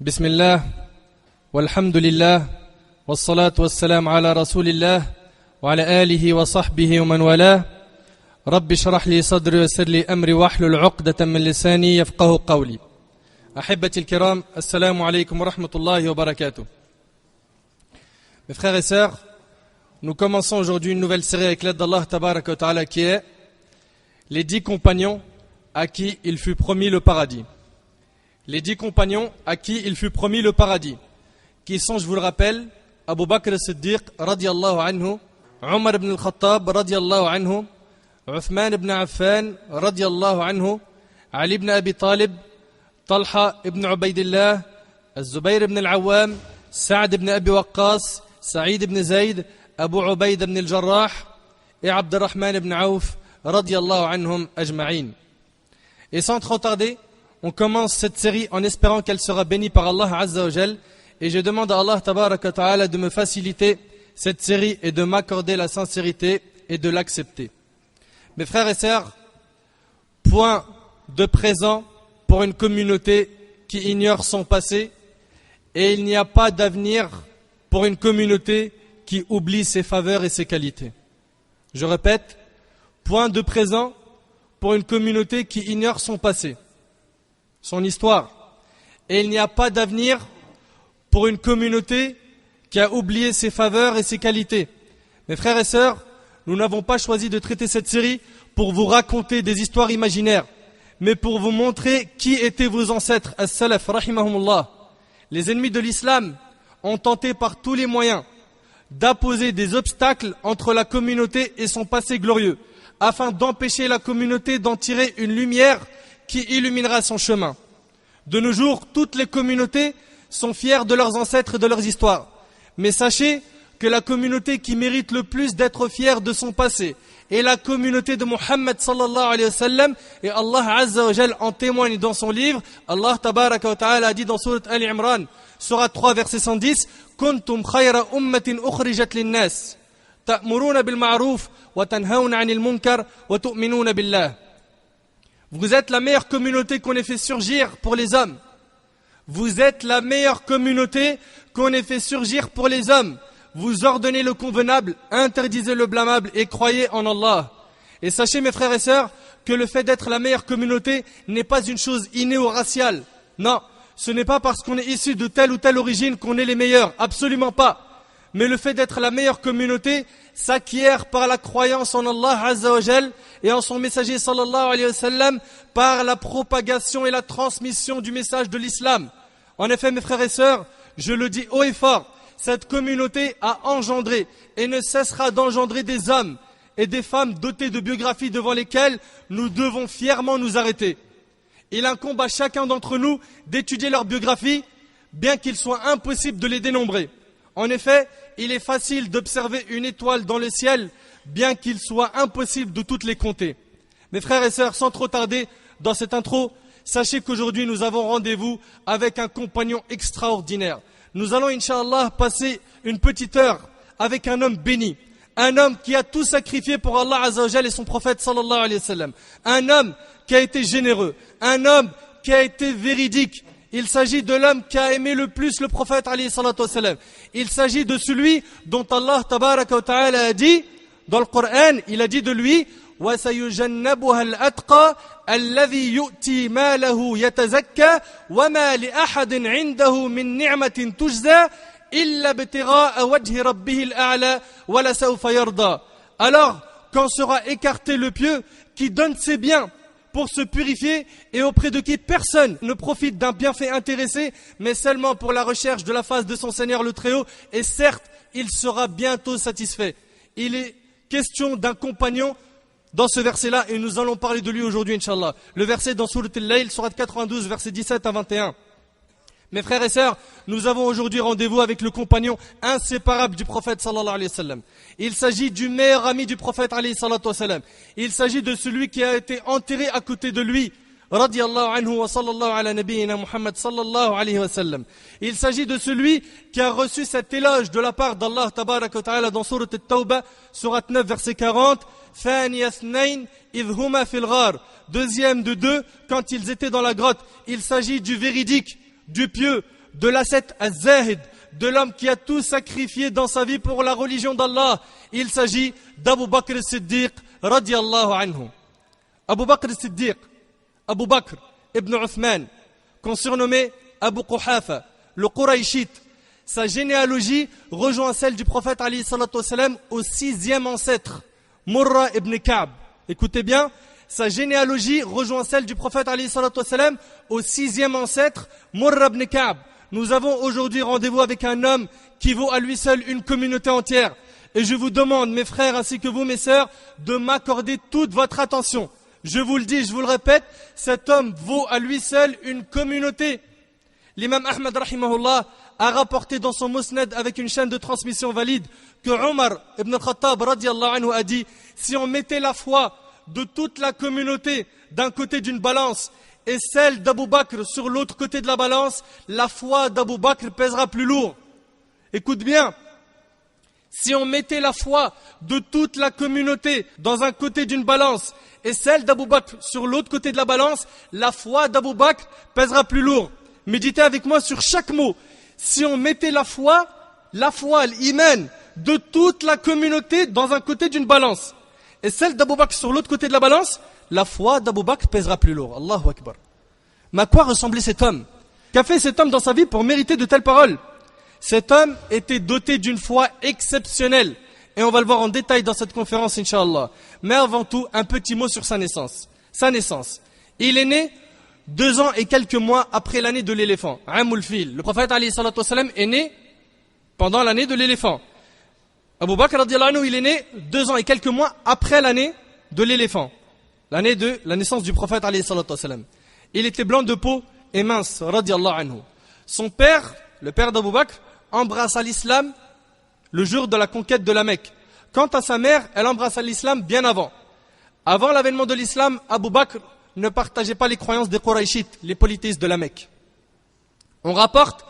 بسم الله والحمد لله والصلاة والسلام على رسول الله وعلى آله وصحبه ومن والاه رب اشرح لي صدري ويسر لي أمري واحلل عقدة من لساني يفقه قولي أحبتي الكرام السلام عليكم ورحمة الله وبركاته. Mes frères et sœurs, nous commençons aujourd'hui une nouvelle série avec l'aide d'Allah Tabaraka wa Ta'ala qui est les 10 compagnons à qui il fut promis le paradis. Les 10 compagnons à qui il fut promis le paradis, qui sont, je vous le rappelle, Abu Bakr as-Siddiq radiyallahu anhu, Omar ibn al-Khattab radiyallahu anhu, Uthman ibn Affan radiyallahu anhu, Ali ibn Abi Talib, Talha ibn Ubaydillah, Az-Zubayr ibn al-Awwam, Sa'd ibn Abi Waqqas, Sa'id ibn Zayd, Abu Ubayd ibn al-Jarrah et Abdurrahman ibn Auf radiyallahu anhum ajma'in. Et sans trop tarder, on commence cette série en espérant qu'elle sera bénie par Allah Azza wa Jal. Et je demande à Allah Tabaraka wa Ta'ala de me faciliter cette série et de m'accorder la sincérité et de l'accepter. Mes frères et sœurs, point de présent pour une communauté qui ignore son passé, et il n'y a pas d'avenir pour une communauté qui oublie ses faveurs et ses qualités. Je répète, point de présent pour une communauté qui ignore son passé, son histoire. Et il n'y a pas d'avenir pour une communauté qui a oublié ses faveurs et ses qualités. Mes frères et sœurs, nous n'avons pas choisi de traiter cette série pour vous raconter des histoires imaginaires, mais pour vous montrer qui étaient vos ancêtres, as-salaf, rahimahumullah. Les ennemis de l'islam ont tenté par tous les moyens d'apposer des obstacles entre la communauté et son passé glorieux, afin d'empêcher la communauté d'en tirer une lumière qui illuminera son chemin. De nos jours, toutes les communautés sont fiers de leurs ancêtres et de leurs histoires. Mais sachez que la communauté qui mérite le plus d'être fière de son passé est la communauté de Muhammad sallallahu alayhi wa sallam, et Allah Azza wa Jal en témoigne dans son livre. Allah Tabaraka wa Ta'ala a dit dans Surat Al-Imran, Surat 3, verset 110, Kuntum khayra ummatin ukhrijat linnas, ta'muruna bil ma'ruf wa tanhawna 'anil munkar wa tu'minuna billah. Vous êtes la meilleure communauté qu'on ait fait surgir pour les hommes. Vous êtes la meilleure communauté qu'on ait fait surgir pour les hommes. Vous ordonnez le convenable, interdisez le blâmable et croyez en Allah. Et sachez mes frères et sœurs que le fait d'être la meilleure communauté n'est pas une chose innée ou raciale. Non, ce n'est pas parce qu'on est issu de telle ou telle origine qu'on est les meilleurs, absolument pas. Mais le fait d'être la meilleure communauté s'acquiert par la croyance en Allah Azza wa Jal et en son messager sallallahu alayhi wa sallam, par la propagation et la transmission du message de l'islam. En effet, mes frères et sœurs, je le dis haut et fort, cette communauté a engendré et ne cessera d'engendrer des hommes et des femmes dotés de biographies devant lesquelles nous devons fièrement nous arrêter. Il incombe à chacun d'entre nous d'étudier leur biographie, bien qu'il soit impossible de les dénombrer. En effet, il est facile d'observer une étoile dans le ciel, bien qu'il soit impossible de toutes les compter. Mes frères et sœurs, sans trop tarder dans cette intro, sachez qu'aujourd'hui nous avons rendez-vous avec un compagnon extraordinaire. Nous allons, Inch'Allah, passer une petite heure avec un homme béni, un homme qui a tout sacrifié pour Allah Azza wa Jal et son prophète sallallahu alayhi wa sallam, un homme qui a été généreux, un homme qui a été véridique. Il s'agit de l'homme qui a aimé le plus le prophète alayhi salatu wa sallam. Il s'agit de celui dont Allah Tabaraka wa Ta'ala a dit dans le Coran, il a dit de lui وَسَيُجَنَّبُهَا الْأَتْقَى الَّذِي يُؤْتِي مَالَهُ يَتَزَكَّى وَمَا لِأَحَدٍ عِنْدَهُ مِنْ نِعْمَةٍ تُجْزَى إِلَّا ابْتِغَاءَ وَجْهِ رَبِّهِ الْأَعْلَى وَلَسَوْفَ يَرْضَى. Alors, quand sera écarté le pieux qui donne ses biens pour se purifier et auprès de qui personne ne profite d'un bienfait intéressé, mais seulement pour la recherche de la face de son Seigneur le Très-Haut, et certes, il sera bientôt satisfait. Il est question d'un compagnon dans ce verset-là, et nous allons parler de lui aujourd'hui, Inch'Allah. Le verset dans Surat Al-Layl, Surat 92, versets 17 à 21. Mes frères et sœurs, nous avons aujourd'hui rendez-vous avec le compagnon inséparable du prophète sallallahu alayhi wa sallam. Il s'agit du meilleur ami du prophète alayhi salatu wa sallam. Il s'agit de celui qui a été enterré à côté de lui, radiyallahu anhu wa sallallahu ala nabiyyina Muhammad sallallahu alayhi wa sallam. Il s'agit de celui qui a reçu cet éloge de la part d'Allah tabaraka wa ta'ala dans Surat At-Tawbah, Surat 9, verset 40. Thani athnayn idh huma fil ghar. Deuxième de deux, quand ils étaient dans la grotte. Il s'agit du véridique, du pieux, de l'ascète az-zahid, de l'homme qui a tout sacrifié dans sa vie pour la religion d'Allah. Il s'agit d'Abu Bakr as-Siddiq radiyallahu anhu. Abu Bakr as-Siddiq, Abu Bakr ibn Uthman, qu'on surnommait Abu Quhafa, le Quraïshite. Sa généalogie rejoint celle du prophète alayhi salatu wassalam au 6e ancêtre, Murra ibn Ka'b. Écoutez bien, sa généalogie rejoint celle du prophète alayhi salatu wassalam au 6e ancêtre, Murra ibn Ka'b. Nous avons aujourd'hui rendez-vous avec un homme qui vaut à lui seul une communauté entière. Et je vous demande, mes frères ainsi que vous, mes sœurs, de m'accorder toute votre attention. Je vous le dis, je vous le répète, cet homme vaut à lui seul une communauté. L'imam Ahmad rahimahullah a rapporté dans son musnad avec une chaîne de transmission valide que Omar ibn Khattab radiyallahu anhu a dit: si on mettait la foi de toute la communauté d'un côté d'une balance et celle d'Abu Bakr sur l'autre côté de la balance, la foi d'Abu Bakr pèsera plus lourd. Écoute bien, si on mettait la foi de toute la communauté dans un côté d'une balance et celle d'Abu Bakr sur l'autre côté de la balance, la foi d'Abu Bakr pèsera plus lourd. Méditez avec moi sur chaque mot. Si on mettait la foi, l'iman, de toute la communauté dans un côté d'une balance et celle d'Abu Bakr sur l'autre côté de la balance, la foi d'Abu Bakr pèsera plus lourd. Allahu Akbar. Mais à quoi ressemblait cet homme? Qu'a fait cet homme dans sa vie pour mériter de telles paroles? Cet homme était doté d'une foi exceptionnelle. Et on va le voir en détail dans cette conférence, Inch'Allah. Mais avant tout, un petit mot sur sa naissance. Sa naissance. Il est né 2 ans et quelques mois après l'année de l'éléphant. Amul Fil. Le prophète alayhi salatu wassalam est né pendant l'année de l'éléphant. Abu Bakr radiyallahu anhu, il est né 2 ans et quelques mois après l'année de l'éléphant. L'année de la naissance du prophète alayhi salatu wassalam. Il était blanc de peau et mince, radiyallahu anhu. Son père, le père d'Abu Bakr, embrassa l'islam le jour de la conquête de la Mecque. Quant à sa mère, elle embrassa l'islam bien avant. Avant l'avènement de l'islam, Abu Bakr ne partageait pas les croyances des Quraïchites, les polythéistes de la Mecque. On rapporte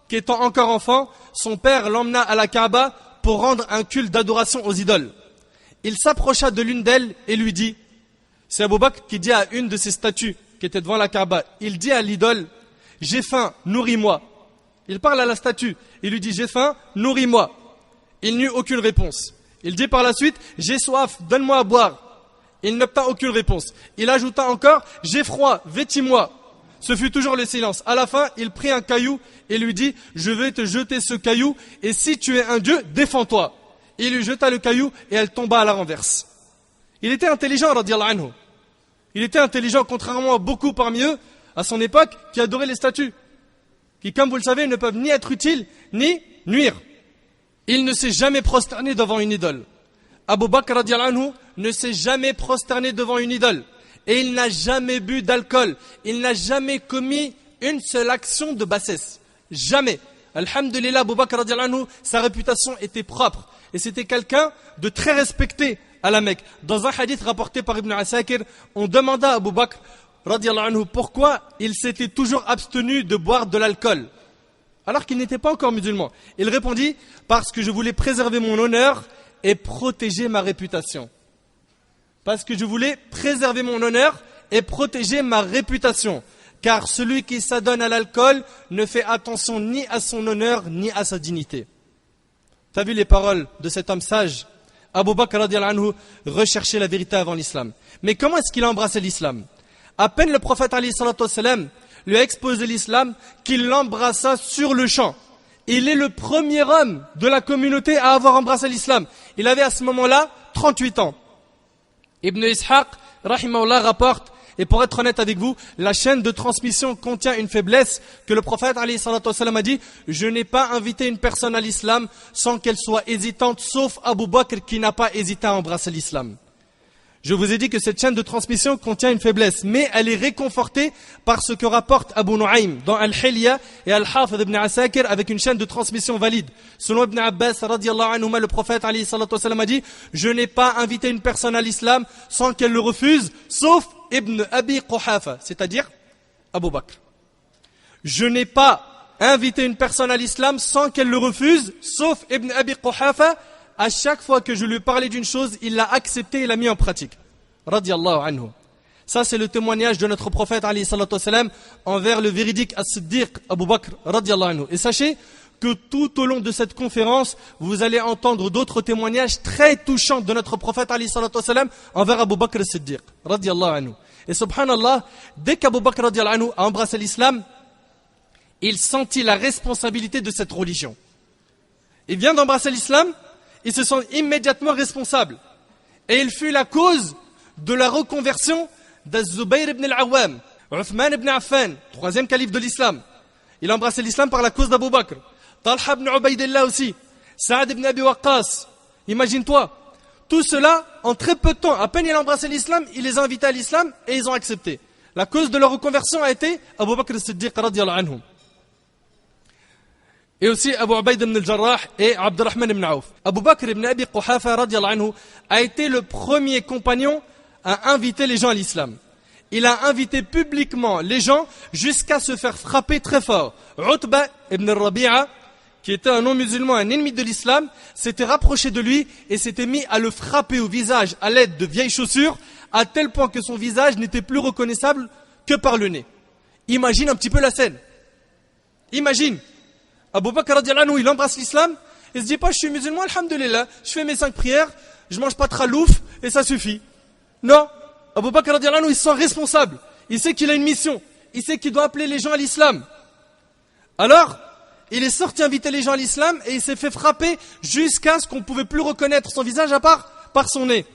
qu'étant encore enfant, son père l'emmena à la Kaaba pour rendre un culte d'adoration aux idoles. Il s'approcha de l'une d'elles et lui dit, c'est Abu Bakr qui dit à une de ses statues qui était devant la Kaaba, il dit à l'idole, j'ai faim, nourris-moi. Il parle à la statue, il lui dit, j'ai faim, nourris-moi. Il n'eut aucune réponse. Il dit par la suite, j'ai soif, donne-moi à boire. Il n'obtint aucune réponse. Il ajouta encore, j'ai froid, vêtis-moi. Ce fut toujours le silence. À la fin, il prit un caillou et lui dit, je vais te jeter ce caillou et si tu es un dieu, défends-toi. Il lui jeta le caillou et elle tomba à la renverse. Il était intelligent, radiyallahu anhu. Il était intelligent, contrairement à beaucoup parmi eux, à son époque, qui adoraient les statues. Qui, comme vous le savez, ne peuvent ni être utiles, ni nuire. Il ne s'est jamais prosterné devant une idole. Abu Bakr radiyallahu anhu ne s'est jamais prosterné devant une idole. Et il n'a jamais bu d'alcool. Il n'a jamais commis une seule action de bassesse. Jamais. Alhamdulillah, Abu Bakr radiyallahu anhu, sa réputation était propre. Et c'était quelqu'un de très respecté à la Mecque. Dans un hadith rapporté par Ibn Asakir, on demanda à Abu Bakr radiyallahu anhu pourquoi il s'était toujours abstenu de boire de l'alcool alors qu'il n'était pas encore musulman. Il répondit, parce que je voulais préserver mon honneur et protéger ma réputation. Parce que je voulais préserver mon honneur et protéger ma réputation. Car celui qui s'adonne à l'alcool ne fait attention ni à son honneur ni à sa dignité. Tu as vu les paroles de cet homme sage? Abu Bakr radiyallahu anhu recherchait la vérité avant l'islam. Mais comment est-ce qu'il a embrassé l'islam? À peine le prophète alayhi salatu wassalam lui a exposé l'islam qu'il l'embrassa sur le champ. Il est le premier homme de la communauté à avoir embrassé l'islam. Il avait à ce moment-là 38 ans. Ibn Ishaq, rahimahullah, rapporte, et pour être honnête avec vous, la chaîne de transmission contient une faiblesse que le prophète alayhi salatu wassalam a dit, je n'ai pas invité une personne à l'islam sans qu'elle soit hésitante, sauf Abu Bakr qui n'a pas hésité à embrasser l'islam. Je vous ai dit que cette chaîne de transmission contient une faiblesse, mais elle est réconfortée par ce que rapporte Abu Nu'aym dans Al-Hilya et Al-Hafidh ibn Asakir avec une chaîne de transmission valide. Selon Ibn Abbas radiyallahu anhuma, le prophète alayhi salatu wassalam a dit, je n'ai pas invité une personne à l'islam sans qu'elle le refuse, sauf Ibn Abi Quhafa, c'est-à-dire Abu Bakr. Je n'ai pas invité une personne à l'islam sans qu'elle le refuse, sauf Ibn Abi Quhafa. À chaque fois que je lui parlais d'une chose, il l'a accepté et l'a mis en pratique. Radiyallahu anhu. Ça, c'est le témoignage de notre prophète alayhi salatu wassalam envers le véridique As-Siddiq Abu Bakr radiyallahu anhu. Et sachez que tout au long de cette conférence, vous allez entendre d'autres témoignages très touchants de notre prophète alayhi salatu wassalam envers Abu Bakr As-Siddiq radiyallahu anhu. Et subhanallah, dès qu'Abu Bakr radiyallahu anhu a embrassé l'islam, il sentit la responsabilité de cette religion. Il vient d'embrasser l'islam, il se sent immédiatement responsable. Et il fut la cause de la reconversion d'Az-Zubayr ibn al-Awwam, Uthman ibn Affan, troisième calife de l'islam. Il a embrassé l'islam par la cause d'Abu Bakr. Talha ibn Ubaydillah aussi, Saad ibn Abi Waqqas. Imagine-toi, tout cela, en très peu de temps, à peine il a embrassé l'islam, il les a invités à l'islam et ils ont accepté. La cause de leur reconversion a été Abu Bakr as-Siddiq radiyallahu anhu. Et aussi Abu Ubayd ibn al-Jarrah et Abdurrahman ibn Auf. Abu Bakr ibn Abi Quhafa radiyallahu anhu a été le premier compagnon à inviter les gens à l'islam. Il a invité publiquement les gens jusqu'à se faire frapper très fort. Utba ibn al-Rabi'a, qui était un non-musulman, un ennemi de l'islam, s'était rapproché de lui et s'était mis à le frapper au visage à l'aide de vieilles chaussures, à tel point que son visage n'était plus reconnaissable que par le nez. Imagine un petit peu la scène. Imagine. Abu Bakr radiyallahu anhu, il embrasse l'islam, il se dit pas je suis musulman, alhamdulillah, je fais mes 5 prières, je mange pas de khalouf et ça suffit. Non, Abu Bakr radiyallahu anhu, il se sent responsable, il sait qu'il a une mission, il sait qu'il doit appeler les gens à l'islam. Alors, il est sorti inviter les gens à l'islam et il s'est fait frapper jusqu'à ce qu'on ne pouvait plus reconnaître son visage à part par son nez.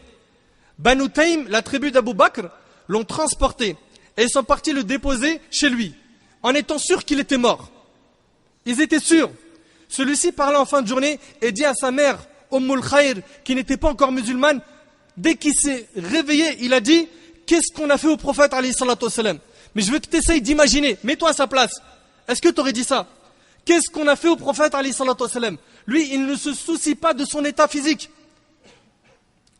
Banu Taym, la tribu d'Abu Bakr, l'ont transporté et ils sont partis le déposer chez lui, en étant sûrs qu'il était mort. Ils étaient sûrs. Celui-ci parlait en fin de journée et dit à sa mère, Ummul Khair, qui n'était pas encore musulmane, dès qu'il s'est réveillé, il a dit, qu'est-ce qu'on a fait au prophète alayhi salatu wassalam? Mais je veux que tu essayes d'imaginer, mets-toi à sa place. Est-ce que tu aurais dit ça? Qu'est-ce qu'on a fait au prophète alayhi salatu wassalam? Lui, il ne se soucie pas de son état physique.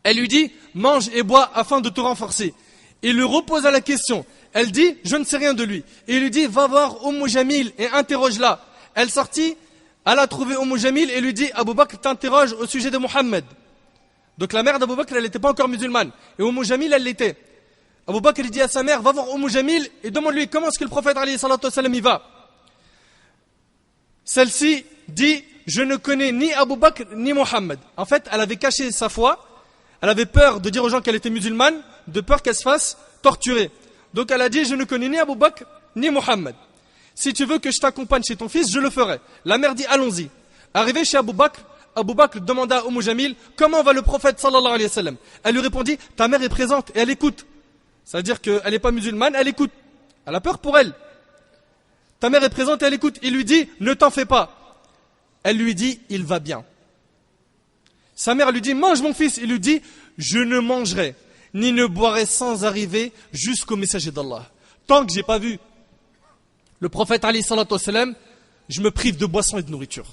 Elle lui dit, mange et bois afin de te renforcer. Il lui reposa la question. Elle dit, je ne sais rien de lui. Et il lui dit, va voir Jamil et interroge-la. Elle sortit, elle a trouvé Jamil et lui dit, Abu Bakr t'interroge au sujet de Mohammed. Donc la mère d'Abu Bakr, elle n'était pas encore musulmane. Et Jamil, elle l'était. Abu Bakr dit à sa mère, va voir Jamil et demande-lui comment est-ce que le prophète alayhi salatu wassalam y va. Celle-ci dit, je ne connais ni Abu Bakr ni Mohammed. En fait, elle avait caché sa foi. Elle avait peur de dire aux gens qu'elle était musulmane, de peur qu'elle se fasse torturer. Donc elle a dit, je ne connais ni Abu Bakr ni Mohammed. Si tu veux que je t'accompagne chez ton fils, je le ferai. La mère dit, allons-y. Arrivé chez Abu Bakr demanda à Jamil, comment va le prophète sallallahu alayhi wa sallam? Elle lui répondit, ta mère est présente et elle écoute. C'est-à-dire qu'elle n'est pas musulmane, elle écoute. Elle a peur pour elle. Ta mère est présente et elle écoute. Il lui dit, ne t'en fais pas. Elle lui dit, il va bien. Sa mère lui dit, mange mon fils. Il lui dit, je ne mangerai ni ne boirai sans arriver jusqu'au messager d'Allah. Tant que j'ai pas vu le prophète alayhi salatu wassalam, je me prive de boissons et de nourriture.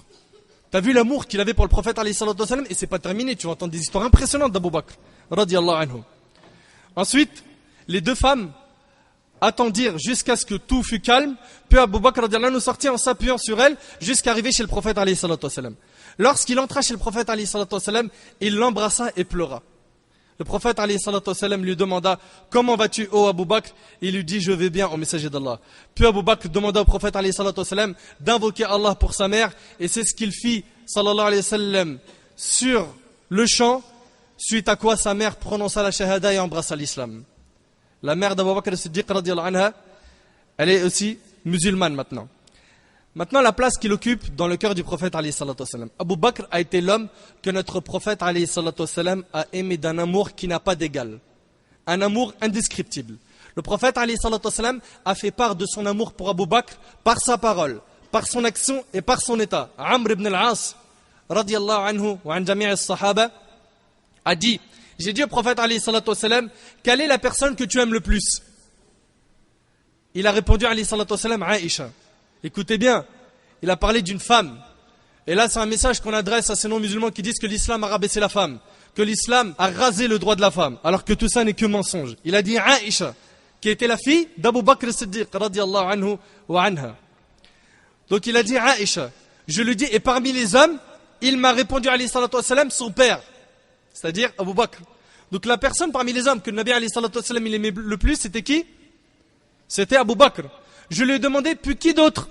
T'as vu l'amour qu'il avait pour le prophète alayhi salatu wassalam? Et c'est pas terminé, tu vas entendre des histoires impressionnantes d'Abu Bakr radiyallahu anhu. Ensuite, les deux femmes attendirent jusqu'à ce que tout fût calme, puis Abu Bakr radiyallahu anhu sortit en s'appuyant sur elle jusqu'à arriver chez le prophète alayhi salatu wassalam. Lorsqu'il entra chez le prophète alayhi salatu wassalam, il l'embrassa et pleura. Le prophète alayhi salatu wassalam lui demanda, comment vas-tu, ô Abu Bakr? Il lui dit, je vais bien au messager d'Allah. Puis Abu Bakr demanda au prophète alayhi salatu wassalam d'invoquer Allah pour sa mère, et c'est ce qu'il fit, sallallahu alayhi wa sallam, sur le champ, suite à quoi sa mère prononça la shahada et embrassa l'islam. La mère d'Abu Bakr as-Siddiq radiyallahu anha, elle est aussi musulmane maintenant. Maintenant, la place qu'il occupe dans le cœur du prophète alayhi salatu wassalam. Abu Bakr a été l'homme que notre prophète alayhi salatu wassalam a aimé d'un amour qui n'a pas d'égal. Un amour indescriptible. Le prophète alayhi salatu wassalam a fait part de son amour pour Abu Bakr par sa parole, par son action et par son état. Amr ibn al-As, radiyallahu anhu wa an jami' as-sahaba, a dit, j'ai dit au prophète alayhi salatu wassalam, quelle est la personne que tu aimes le plus? Il a répondu alayhi salatu wassalam, Aïcha. Écoutez bien, il a parlé d'une femme. Et là, c'est un message qu'on adresse à ces non-musulmans qui disent que l'islam a rabaissé la femme, que l'islam a rasé le droit de la femme, alors que tout ça n'est que mensonge. Il a dit Aïcha, qui était la fille d'Abu Bakr as-Siddiq, radiyallahu anhu wa anha. Donc il a dit Aïcha, je lui dis, et parmi les hommes, il m'a répondu alayhi salatu wassalam, son père, c'est-à-dire Abu Bakr. Donc la personne parmi les hommes que le Nabi alayhi salatu wassalam, il aimait le plus, c'était qui? C'était Abu Bakr. Je lui ai demandé, puis qui d'autre?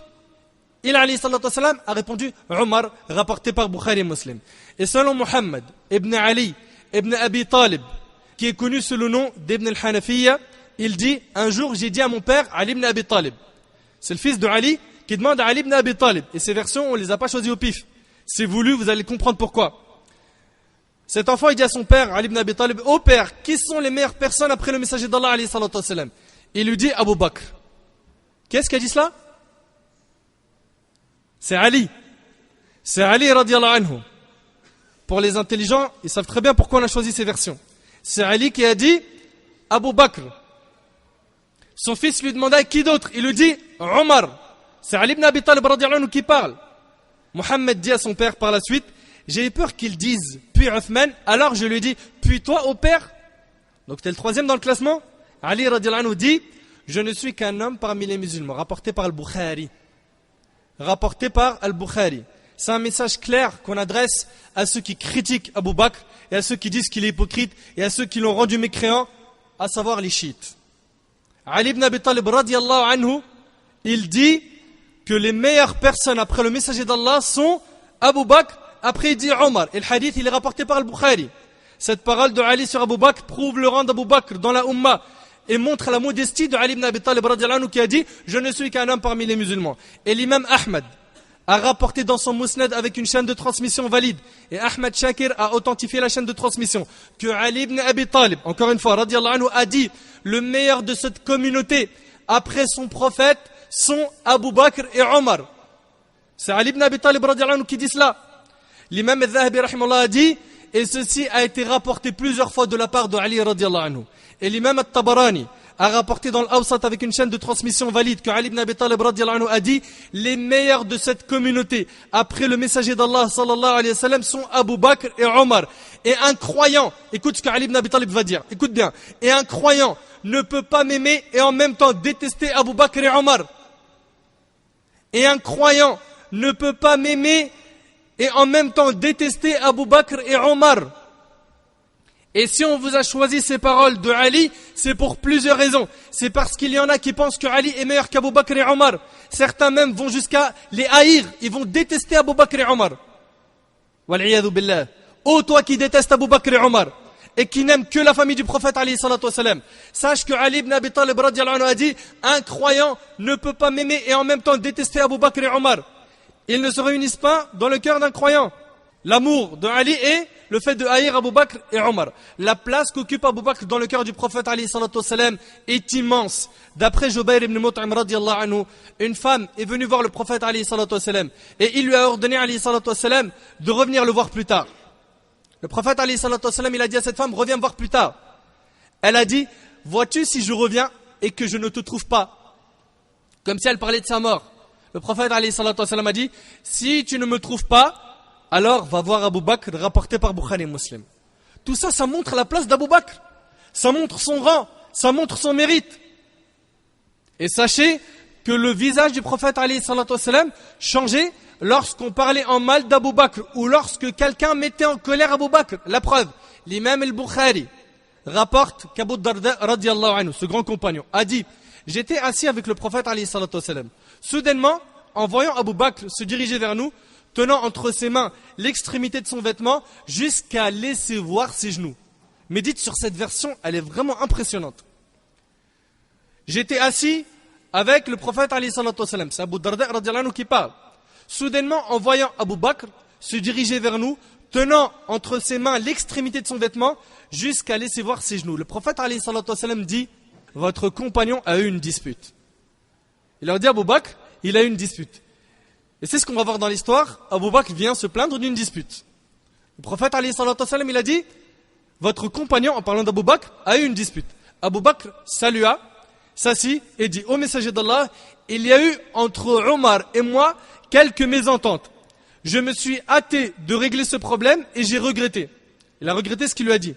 Il alayhi salatu wassalam a répondu Omar, rapporté par Bukhari et Muslim. Et selon Muhammad ibn Ali ibn Abi Talib, qui est connu sous le nom d'Ibn al-Hanafiya, il dit, un jour j'ai dit à mon père Ali ibn Abi Talib. C'est le fils de Ali qui demande à Ali ibn Abi Talib. Et ces versions, on ne les a pas choisies au pif. C'est voulu, vous allez comprendre pourquoi. Cet enfant, il dit à son père, Ali ibn Abi Talib, ô père, qui sont les meilleures personnes après le messager d'Allah alayhi salatu wassalam? Il lui dit Abu Bakr. Qu'est-ce qui a dit cela? C'est Ali. C'est Ali radiallahu anhu. Pour les intelligents, ils savent très bien pourquoi on a choisi ces versions. C'est Ali qui a dit Abu Bakr. Son fils lui demanda qui d'autre? Il lui dit Omar. C'est Ali ibn Abi Talib radiallahu anhu qui parle. Mohammed dit à son père par la suite, j'ai eu peur qu'il dise puis Uthman, alors je lui ai dit puis toi ô père? Donc t'es le troisième dans le classement. Ali radiallahu anhu dit, je ne suis qu'un homme parmi les musulmans, rapporté par Al-Bukhari. Rapporté par Al-Bukhari. C'est un message clair qu'on adresse à ceux qui critiquent Abu Bakr et à ceux qui disent qu'il est hypocrite et à ceux qui l'ont rendu mécréant, à savoir les chiites. Ali ibn Abi Talib radiallahu anhu, il dit que les meilleures personnes après le messager d'Allah sont Abu Bakr, après il dit Omar. Et le hadith il est rapporté par Al-Bukhari. Cette parole de Ali sur Abu Bakr prouve le rang d'Abu Bakr dans la Ummah et montre la modestie de Ali ibn Abi Talib radiallahu anhu qui a dit je ne suis qu'un homme parmi les musulmans. Et l'imam Ahmad a rapporté dans son Musnad avec une chaîne de transmission valide et Ahmad Shakir a authentifié la chaîne de transmission que Ali ibn Abi Talib, encore une fois radiallahu anhu, a dit le meilleur de cette communauté après son prophète sont Abu Bakr et Omar. C'est Ali ibn Abi Talib radiallahu anhu qui dit cela. L'imam al-Zahabi rahimahullah a dit et ceci a été rapporté plusieurs fois de la part de Ali radiallahu anhu. Et l'imam al-Tabarani a rapporté dans l'Awsat avec une chaîne de transmission valide que Ali ibn Abi Talib radiallahu anhu a dit les meilleurs de cette communauté après le messager d'Allah sallallahu alayhi wa sallam sont Abu Bakr et Omar. Et un croyant, écoute ce que Ali ibn Abi Talib va dire, écoute bien, et un croyant ne peut pas m'aimer et en même temps détester Abu Bakr et Omar. Et un croyant ne peut pas m'aimer et en même temps détester Abu Bakr et Omar. Et si on vous a choisi ces paroles de Ali, c'est pour plusieurs raisons. C'est parce qu'il y en a qui pensent que Ali est meilleur qu'Abu Bakr et Omar. Certains même vont jusqu'à les haïr. Ils vont détester Abu Bakr et Omar. Wal'iyadhu billah. Ô toi qui détestes Abu Bakr et Omar et qui n'aime que la famille du prophète alayhi salatu wassalam, sache que Ali ibn Abi Talib radiallahu anhu a dit un croyant ne peut pas m'aimer et en même temps détester Abu Bakr et Omar. Ils ne se réunissent pas dans le cœur d'un croyant. L'amour de Ali est le fait de haïr Abu Bakr et Omar. La place qu'occupe Abu Bakr dans le cœur du prophète alayhi salatu wassalam est immense. D'après Jubayr ibn Mut'im radiallahu anhu, une femme est venue voir le prophète alayhi salatu wassalam et il lui a ordonné alayhi salatu wassalam de revenir le voir plus tard. Le prophète alayhi salatu wassalam, il a dit à cette femme, reviens me voir plus tard. Elle a dit, vois-tu si je reviens et que je ne te trouve pas? Comme si elle parlait de sa mort. Le prophète alayhi salatu wassalam a dit, si tu ne me trouves pas, alors va voir Abu Bakr, rapporté par Bukhari et Muslim. Tout ça, ça montre la place d'Abu Bakr. Ça montre son rang, ça montre son mérite. Et sachez que le visage du prophète alayhi salatu wassalam changeait lorsqu'on parlait en mal d'Abu Bakr ou lorsque quelqu'un mettait en colère Abu Bakr. La preuve, l'imam al-Bukhari rapporte qu'Abu Darda radiallahu anhu, ce grand compagnon, a dit, j'étais assis avec le prophète alayhi salatu wassalam. Soudainement, en voyant Abu Bakr se diriger vers nous, tenant entre ses mains l'extrémité de son vêtement jusqu'à laisser voir ses genoux. Médite sur cette version, elle est vraiment impressionnante. J'étais assis avec le prophète alayhi salatu wassalam, c'est Abu Darda radiallahu anhu qui parle. Soudainement, en voyant Abu Bakr se diriger vers nous, tenant entre ses mains l'extrémité de son vêtement jusqu'à laisser voir ses genoux. Le prophète alayhi salatu wassalam dit, votre compagnon a eu une dispute. Il leur dit Abu Bakr, il a eu une dispute. Et c'est ce qu'on va voir dans l'histoire. Abu Bakr vient se plaindre d'une dispute. Le prophète alayhi salatu wassalam, il a dit, votre compagnon, en parlant d'Abu Bakr, a eu une dispute. Abu Bakr salua, s'assit et dit, ô messager d'Allah, il y a eu entre Omar et moi quelques mésententes. Je me suis hâté de régler ce problème et j'ai regretté. Il a regretté ce qu'il lui a dit.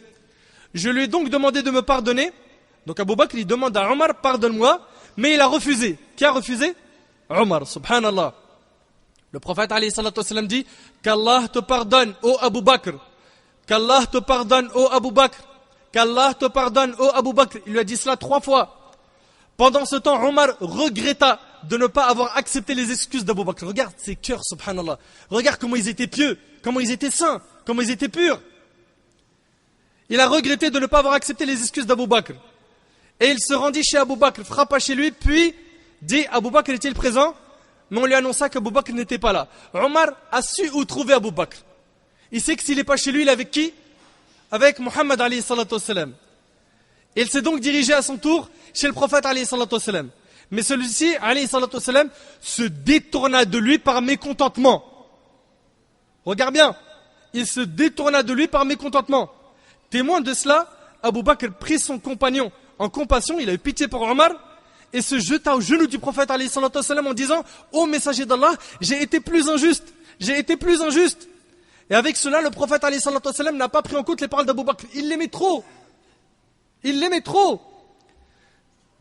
Je lui ai donc demandé de me pardonner. Donc Abu Bakr, il demande à Omar, pardonne-moi, mais il a refusé. Qui a refusé? Omar, subhanallah. Le prophète alayhi salatu wassalam dit, qu'Allah te pardonne, ô Abu Bakr. Qu'Allah te pardonne, ô Abu Bakr. qu'Allah te pardonne, ô Abu Bakr. Il lui a dit cela 3 fois. Pendant ce temps, Omar regretta de ne pas avoir accepté les excuses d'Abu Bakr. Regarde ses cœurs, subhanallah. Regarde comment ils étaient pieux, comment ils étaient saints, comment ils étaient purs. Il a regretté de ne pas avoir accepté les excuses d'Abu Bakr. Et il se rendit chez Abu Bakr, frappa chez lui, puis dit, Abu Bakr est-il présent? Mais on lui annonça qu'Abu Bakr n'était pas là. Omar a su où trouver Abu Bakr. Il sait que s'il n'est pas chez lui, il est avec qui? Avec Muhammad alayhi salatu wassalam. Il s'est donc dirigé à son tour chez le prophète alayhi salatu wassalam. Mais celui-ci, alayhi salatu wassalam, se détourna de lui par mécontentement. Regarde bien, il se détourna de lui par mécontentement. Témoin de cela, Abu Bakr prit son compagnon en compassion, il a eu pitié pour Omar, et se jeta aux genoux du prophète alayhi salatu wassalam en disant, ô messager d'Allah, j'ai été plus injuste. Et avec cela, le prophète alayhi salatu wassalam n'a pas pris en compte les paroles d'Abu Bakr. Il l'aimait trop.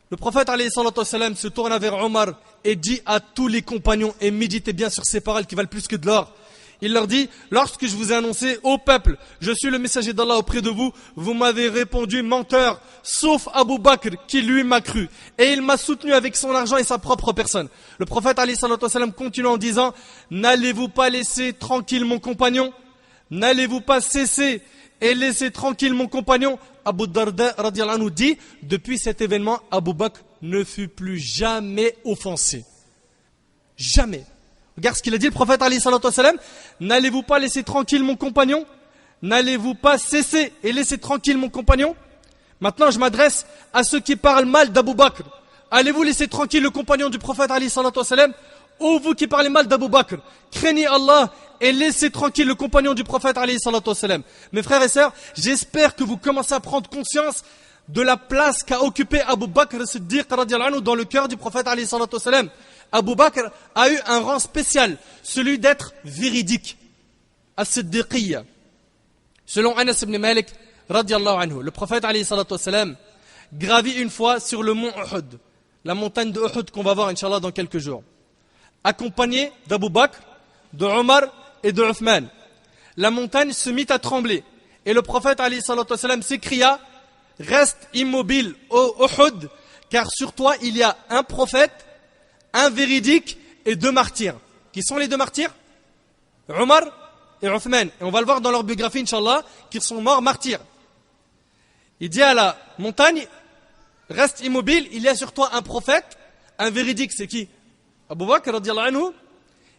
Le prophète alayhi salatu wassalam se tourna vers Omar et dit à tous les compagnons, et méditez bien sur ces paroles qui valent plus que de l'or. Il leur dit, lorsque je vous ai annoncé, ô peuple, je suis le messager d'Allah auprès de vous, vous m'avez répondu menteur, sauf Abu Bakr qui lui m'a cru. Et il m'a soutenu avec son argent et sa propre personne. Le prophète alayhi salatu wassalam continue en disant, n'allez-vous pas laisser tranquille mon compagnon? N'allez-vous pas cesser et laisser tranquille mon compagnon? Abu Darda radiyallahu anhu dit, depuis cet événement, Abu Bakr ne fut plus jamais offensé. Jamais. Regarde ce qu'il a dit le prophète alayhi salatu wassalam. N'allez-vous pas laisser tranquille mon compagnon? N'allez-vous pas cesser et laisser tranquille mon compagnon? Maintenant je m'adresse à ceux qui parlent mal d'Abu Bakr. Allez-vous laisser tranquille le compagnon du prophète alayhi salatu wassalam? Ô vous qui parlez mal d'Abu Bakr, craignez Allah et laissez tranquille le compagnon du prophète alayhi salatu wassalam. Mes frères et sœurs, j'espère que vous commencez à prendre conscience de la place qu'a occupé Abu Bakr as-Siddiq radiyallahu anhu dans le cœur du prophète alayhi salatu wassalam. Abu Bakr a eu un rang spécial, celui d'être véridique. As-Siddiqiyya. Selon Anas ibn Malik radiyallahu anhu, le prophète alayhi salatu wassalam gravit une fois sur le mont Uhud, la montagne de Uhud qu'on va voir inchallah dans quelques jours, accompagné d'Abu Bakr, de Omar et de Uthman. La montagne se mit à trembler et le prophète alayhi salatu wassalam s'écria, reste immobile au Uhud, car sur toi il y a un prophète, un véridique et 2 martyrs. Qui sont les 2 martyrs? Omar et Uthman. Et on va le voir dans leur biographie, Inch'Allah, qu'ils sont morts martyrs. Il dit à la montagne, reste immobile, il y a sur toi un prophète, un véridique, c'est qui? Abu Bakr radiyallahu anhu,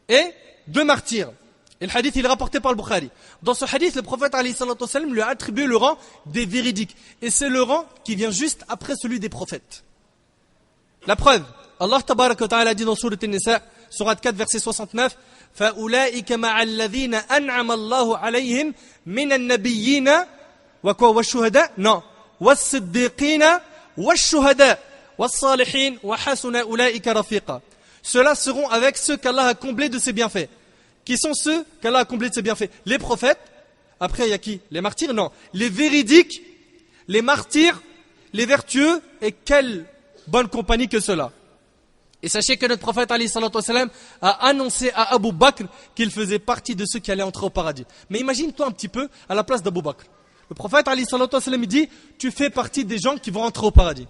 et 2 martyrs. Et le hadith il est rapporté par le Bukhari. Dans ce hadith, le prophète alayhi salatu wassalam lui a attribué le rang des véridiques. Et c'est le rang qui vient juste après celui des prophètes. La preuve, Allah tabaraka wa ta'ala dit dans Sourate An-Nisa, Sourate 4, verset 69, فَأُولَٰئِكَ مَعَ الَّذِينَ أَنْعَمَ اللَّهُ عَلَيْهِمْ مِنَ النَّبِيِّينَ وَالشُّهَدَاءِ non وَالصِّدِّقِينَ وَالشُّهَدَاءِ وَالصَّالِحِينَ وَحَسُنَ أُولَٰئِكَ رَفِيقًا. Ceux-là seront avec ceux qu'Allah a comblés de ses bienfaits. Qui sont ceux qu'Allah a comblés de ses bienfaits? Les prophètes. Après il y a qui? Les martyrs? Non. Les véridiques, les martyrs, les vertueux, et quelle bonne compagnie que cela. Et sachez que notre prophète alayhi salatu wassalam a annoncé à Abu Bakr qu'il faisait partie de ceux qui allaient entrer au paradis. Mais imagine-toi un petit peu à la place d'Abu Bakr. Le prophète alayhi salatu wassalam dit, tu fais partie des gens qui vont entrer au paradis.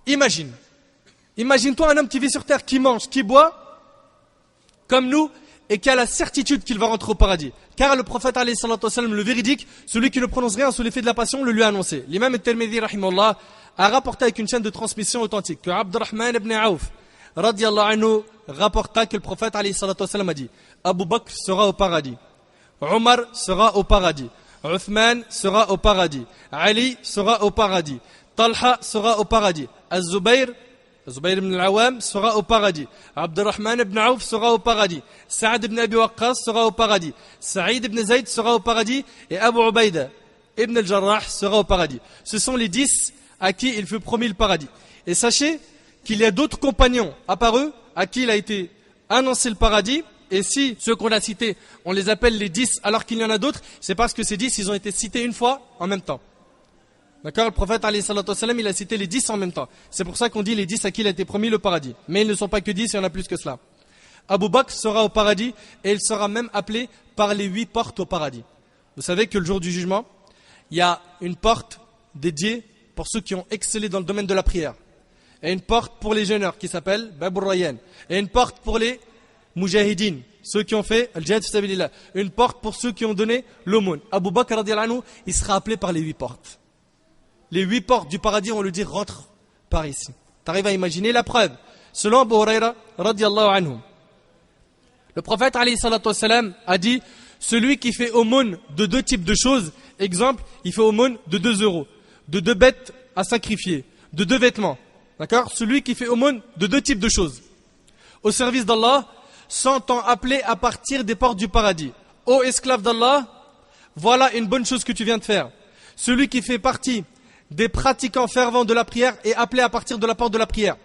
Imagine-toi un homme qui vit sur terre, qui mange, qui boit, comme nous, et qui a la certitude qu'il va rentrer au paradis. Car le prophète alayhi salatu wassalam, le véridique, celui qui ne prononce rien sous l'effet de la passion, le lui a annoncé. L'imam al-Tirmidhi rahimahullah a rapporté avec une chaîne de transmission authentique que Abdurrahman ibn Auf radiyallahu anhu rapporta que le prophète alayhi salatu wassalam a dit, Abu Bakr sera au paradis, Omar sera au paradis, Uthman sera au paradis, Ali sera au paradis, Talha sera au paradis, Az-Zubayr ibn al-Awwam sera au paradis, Abdurrahman ibn Auf sera au paradis, Sa'ad ibn Abi Waqqas sera au paradis, Sa'id ibn Zayd sera au paradis, et Abu Ubaida ibn al-Jarrah sera au paradis. Ce sont les 10 à qui il fut promis le paradis. Et sachez qu'il y a d'autres compagnons apparus à qui il a été annoncé le paradis. Et si ceux qu'on a cités, on les appelle les 10 alors qu'il y en a d'autres, c'est parce que ces 10, ils ont été cités une fois en même temps. D'accord? Le prophète alayhi salatu wassalam, il a cité les 10 en même temps. C'est pour ça qu'on dit les 10 à qui il a été promis le paradis. Mais ils ne sont pas que 10, il y en a plus que cela. Abu Bakr sera au paradis et il sera même appelé par les 8 portes au paradis. Vous savez que le jour du jugement, il y a une porte dédiée pour ceux qui ont excellé dans le domaine de la prière. Et une porte pour les jeûneurs qui s'appelle Babur Rayyan. Et une porte pour les Mujahideen, ceux qui ont fait Al-Jihad fi Sabilillah. Une porte pour ceux qui ont donné l'aumône. Abu Bakr radiyallahu anhu, il sera appelé par les 8 portes. Les 8 portes du paradis, on lui dit rentre par ici. T'arrives à imaginer la preuve. Selon Abu Huraira radiyallahu anhu, le prophète alayhi salatu wassalam a dit celui qui fait aumône de 2 types de choses, exemple, il fait aumône de 2 euros, de 2 bêtes à sacrifier, de 2 vêtements. D'accord? Celui qui fait aumône de 2 types de choses. Au service d'Allah, s'entend appeler à partir des portes du paradis. Ô esclave d'Allah, voilà une bonne chose que tu viens de faire. Celui qui fait partie des pratiquants fervents de la prière est appelé à partir de la porte de la prière.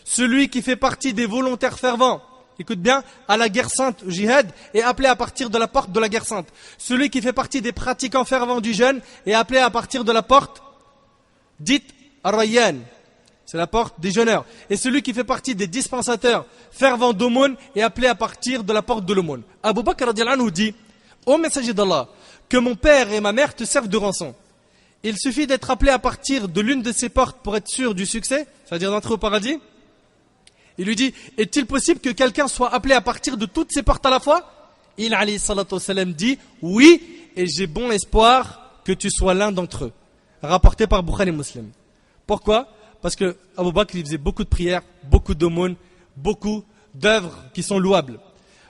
Celui qui fait partie des volontaires fervents, écoute bien, à la guerre sainte, jihad, est appelé à partir de la porte de la guerre sainte. Celui qui fait partie des pratiquants fervents du jeûne est appelé à partir de la porte dite Ar-Rayyan. C'est la porte des jeûneurs. Et celui qui fait partie des dispensateurs fervents d'aumône est appelé à partir de la porte de l'aumône. Abu Bakr radiyallahu anhu dit, ô messager d'Allah, que mon père et ma mère te servent de rançon. Il suffit d'être appelé à partir de l'une de ces portes pour être sûr du succès, c'est-à-dire d'entrer au paradis. Il lui dit, est-il possible que quelqu'un soit appelé à partir de toutes ces portes à la fois? Il alayhi salatu wassalam dit, oui, et j'ai bon espoir que tu sois l'un d'entre eux. Rapporté par Bukhari et Muslim. Pourquoi? Parce que Abu Bakr il faisait beaucoup de prières, beaucoup d'aumônes, beaucoup d'œuvres qui sont louables.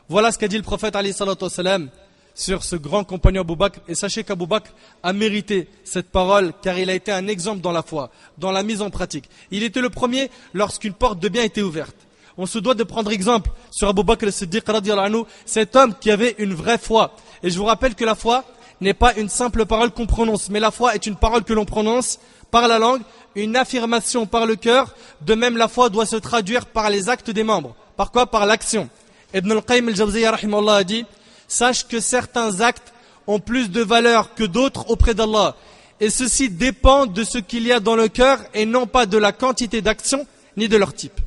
Voilà ce qu'a dit le prophète alayhi salatu wassalam sur ce grand compagnon Abu Bakr. Et sachez qu'Abu Bakr a mérité cette parole car il a été un exemple dans la foi, dans la mise en pratique. Il était le premier lorsqu'une porte de bien était ouverte. On se doit de prendre exemple sur Abu Bakr as-Siddiq radiyallahu anhu, cet homme qui avait une vraie foi. Et je vous rappelle que la foi n'est pas une simple parole qu'on prononce, mais la foi est une parole que l'on prononce par la langue, une affirmation par le cœur. De même, la foi doit se traduire par les actes des membres. Par quoi? Par l'action. Ibn al-Qayyim al-Jawziyya rahimahullah a dit, sache que certains actes ont plus de valeur que d'autres auprès d'Allah. Et ceci dépend de ce qu'il y a dans le cœur et non pas de la quantité d'actions ni de leur type.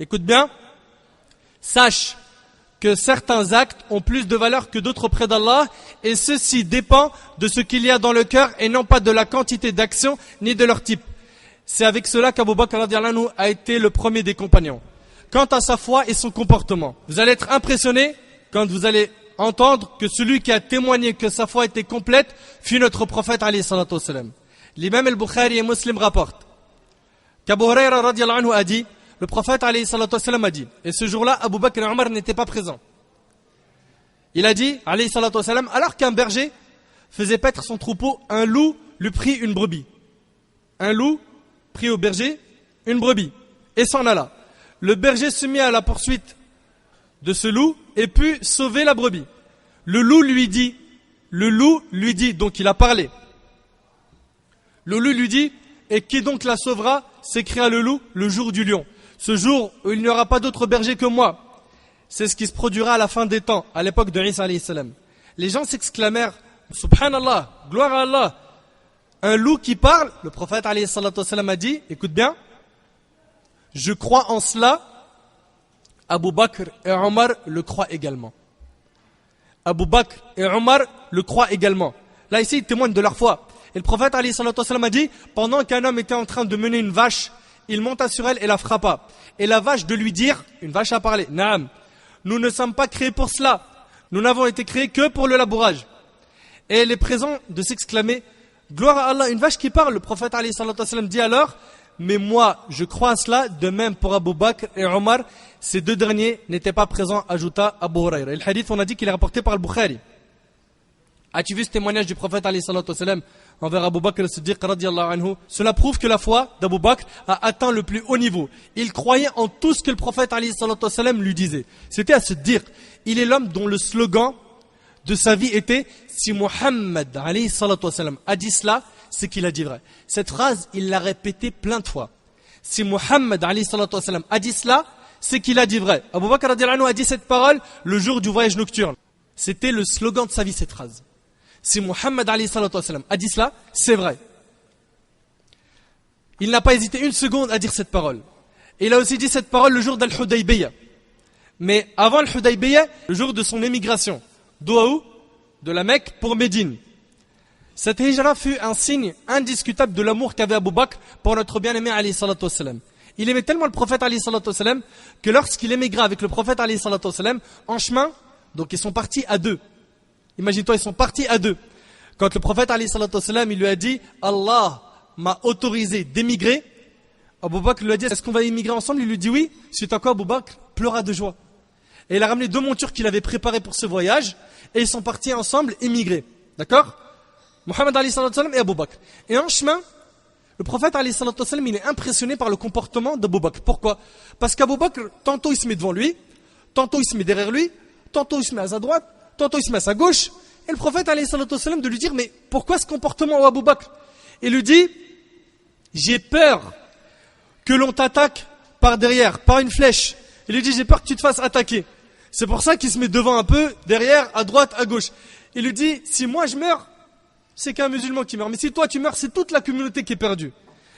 Écoute bien. Sache que certains actes ont plus de valeur que d'autres auprès d'Allah et ceci dépend de ce qu'il y a dans le cœur et non pas de la quantité d'actions ni de leur type. C'est avec cela qu'Abu Bakr radiyallahu anhu a été le premier des compagnons. Quant à sa foi et son comportement, vous allez être impressionné quand vous allez entendre que celui qui a témoigné que sa foi était complète fut notre prophète alayhi salatu wassalam. L'imam al-Bukhari et Muslim rapportent qu'Abu Huraira radiyallahu anhu a dit, le prophète alayhi salatu wassalam a dit, et ce jour-là Abu Bakr et Omar n'étaient pas présents. Il a dit alayhi salatu wassalam, alors qu'un berger faisait paître son troupeau, un loup lui prit une brebis. Un loup prit au berger une brebis et s'en alla. Le berger se mit à la poursuite de ce loup et put sauver la brebis. Le loup lui dit, donc il a parlé. Le loup lui dit, et qui donc la sauvera? S'écria le loup, le jour du lion. Ce jour où il n'y aura pas d'autre berger que moi. C'est ce qui se produira à la fin des temps, à l'époque de Isa alayhi salam. Les gens s'exclamèrent, Subhanallah, gloire à Allah. Un loup qui parle, le prophète alayhi salatu wassalam a dit, écoute bien, je crois en cela, Abu Bakr et Omar le croient également. Abu Bakr et Omar le croient également. Là ici, ils témoignent de leur foi. Et le prophète alayhi salatu wassalam a dit, pendant qu'un homme était en train de mener une vache, il monta sur elle et la frappa. Et la vache de lui dire, une vache a parlé, Naam, nous ne sommes pas créés pour cela. Nous n'avons été créés que pour le labourage. Et les présents de s'exclamer, gloire à Allah, une vache qui parle. Le prophète alayhi salatu wassalam dit alors, mais moi je crois à cela, de même pour Abu Bakr et Omar, ces deux derniers n'étaient pas présents, ajouta Abu Huraira. Et le hadith, on a dit qu'il est rapporté par le Bukhari. As-tu vu ce témoignage du prophète alayhi salatu wassalam envers Abu Bakr as-Siddiq radiyallahu anhu? Cela prouve que la foi d'Abu Bakr a atteint le plus haut niveau. Il croyait en tout ce que le prophète alayhi salatu wassalam lui disait. C'était à se dire, il est l'homme dont le slogan de sa vie était, si Muhammad alayhi salatu wassalam a dit cela, c'est qu'il a dit vrai. Cette phrase, il l'a répétée plein de fois. Si Muhammad alayhi salatu wassalam a dit cela, c'est qu'il a dit vrai. Abu Bakr radiyallahu anhu a dit cette parole le jour du voyage nocturne. C'était le slogan de sa vie, cette phrase. Si Muhammad alayhi salatu wassalam a dit cela, c'est vrai. Il n'a pas hésité une seconde à dire cette parole. Et il a aussi dit cette parole le jour d'Al-Hudaybiyah. Mais avant Al-Hudaybiyah, le jour de son émigration, d'où? De la Mecque pour Médine. Cette hijra fut un signe indiscutable de l'amour qu'avait Abu Bakr pour notre bien-aimé alayhi salatu wassalam. Il aimait tellement le prophète alayhi salatu wassalam que lorsqu'il émigra avec le prophète alayhi salatu wassalam, en chemin, donc ils sont partis à deux. Imagine-toi, ils sont partis à deux. Quand le prophète alayhi salatu wassalam, il lui a dit « Allah m'a autorisé d'émigrer », Abu Bakr lui a dit « Est-ce qu'on va émigrer ensemble ?» Il lui dit « Oui ». Suite à quoi Abu Bakr pleura de joie. Et il a ramené 2 montures qu'il avait préparées pour ce voyage et ils sont partis ensemble émigrer. D'accord? Mohammed alayhi salatu wassalam et Abu Bakr. Et en chemin, le prophète alayhi salatu wassalam, il est impressionné par le comportement d'Abu Bakr. Pourquoi? Parce qu'Abu Bakr, tantôt il se met devant lui, tantôt il se met derrière lui, tantôt il se met à sa droite, tantôt il se met à sa gauche. Et le prophète alayhi salatu wassalam de lui dire, mais pourquoi ce comportement au Abu Bakr? Il lui dit, j'ai peur que l'on t'attaque par derrière, par une flèche. Il lui dit, j'ai peur que tu te fasses attaquer. C'est pour ça qu'il se met devant un peu, derrière, à droite, à gauche. Il lui dit, si moi je meurs, c'est qu'un musulman qui meurt. Mais si toi tu meurs, c'est toute la communauté qui est perdue.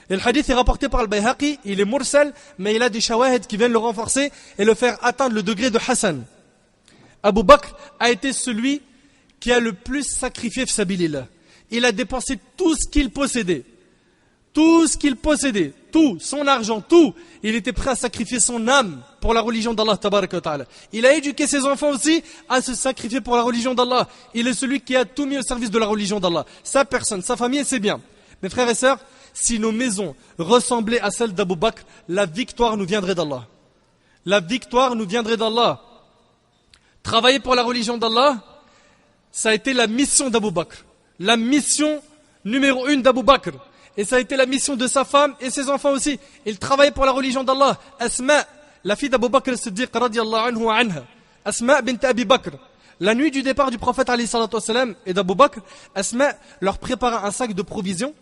Et le hadith est rapporté par le Bayhaqi, il est mursal, mais il a des shawahid qui viennent le renforcer et le faire atteindre le degré de Hassan. Abu Bakr a été celui qui a le plus sacrifié fi sabilillah. Il a dépensé tout ce qu'il possédait. Tout ce qu'il possédait, tout, son argent, tout. Il était prêt à sacrifier son âme pour la religion d'Allah tabaraka wa ta'ala. Il a éduqué ses enfants aussi à se sacrifier pour la religion d'Allah. Il est celui qui a tout mis au service de la religion d'Allah. Sa personne, sa famille, c'est bien. Mes frères et sœurs, si nos maisons ressemblaient à celles d'Abu Bakr, la victoire nous viendrait d'Allah. La victoire nous viendrait d'Allah. Travailler pour la religion d'Allah, ça a été la mission d'Abu Bakr. La mission numéro 1 d'Abu Bakr. Et ça a été la mission de sa femme et ses enfants aussi. Il travaillait pour la religion d'Allah. Asma, la fille d'Abu Bakr as-Siddiq radiyallahu anhu wa anha. Asma bint Abi Bakr. La nuit du départ du prophète alayhi salatu wassalam et d'Abu Bakr, Asma leur prépara un sac de provisions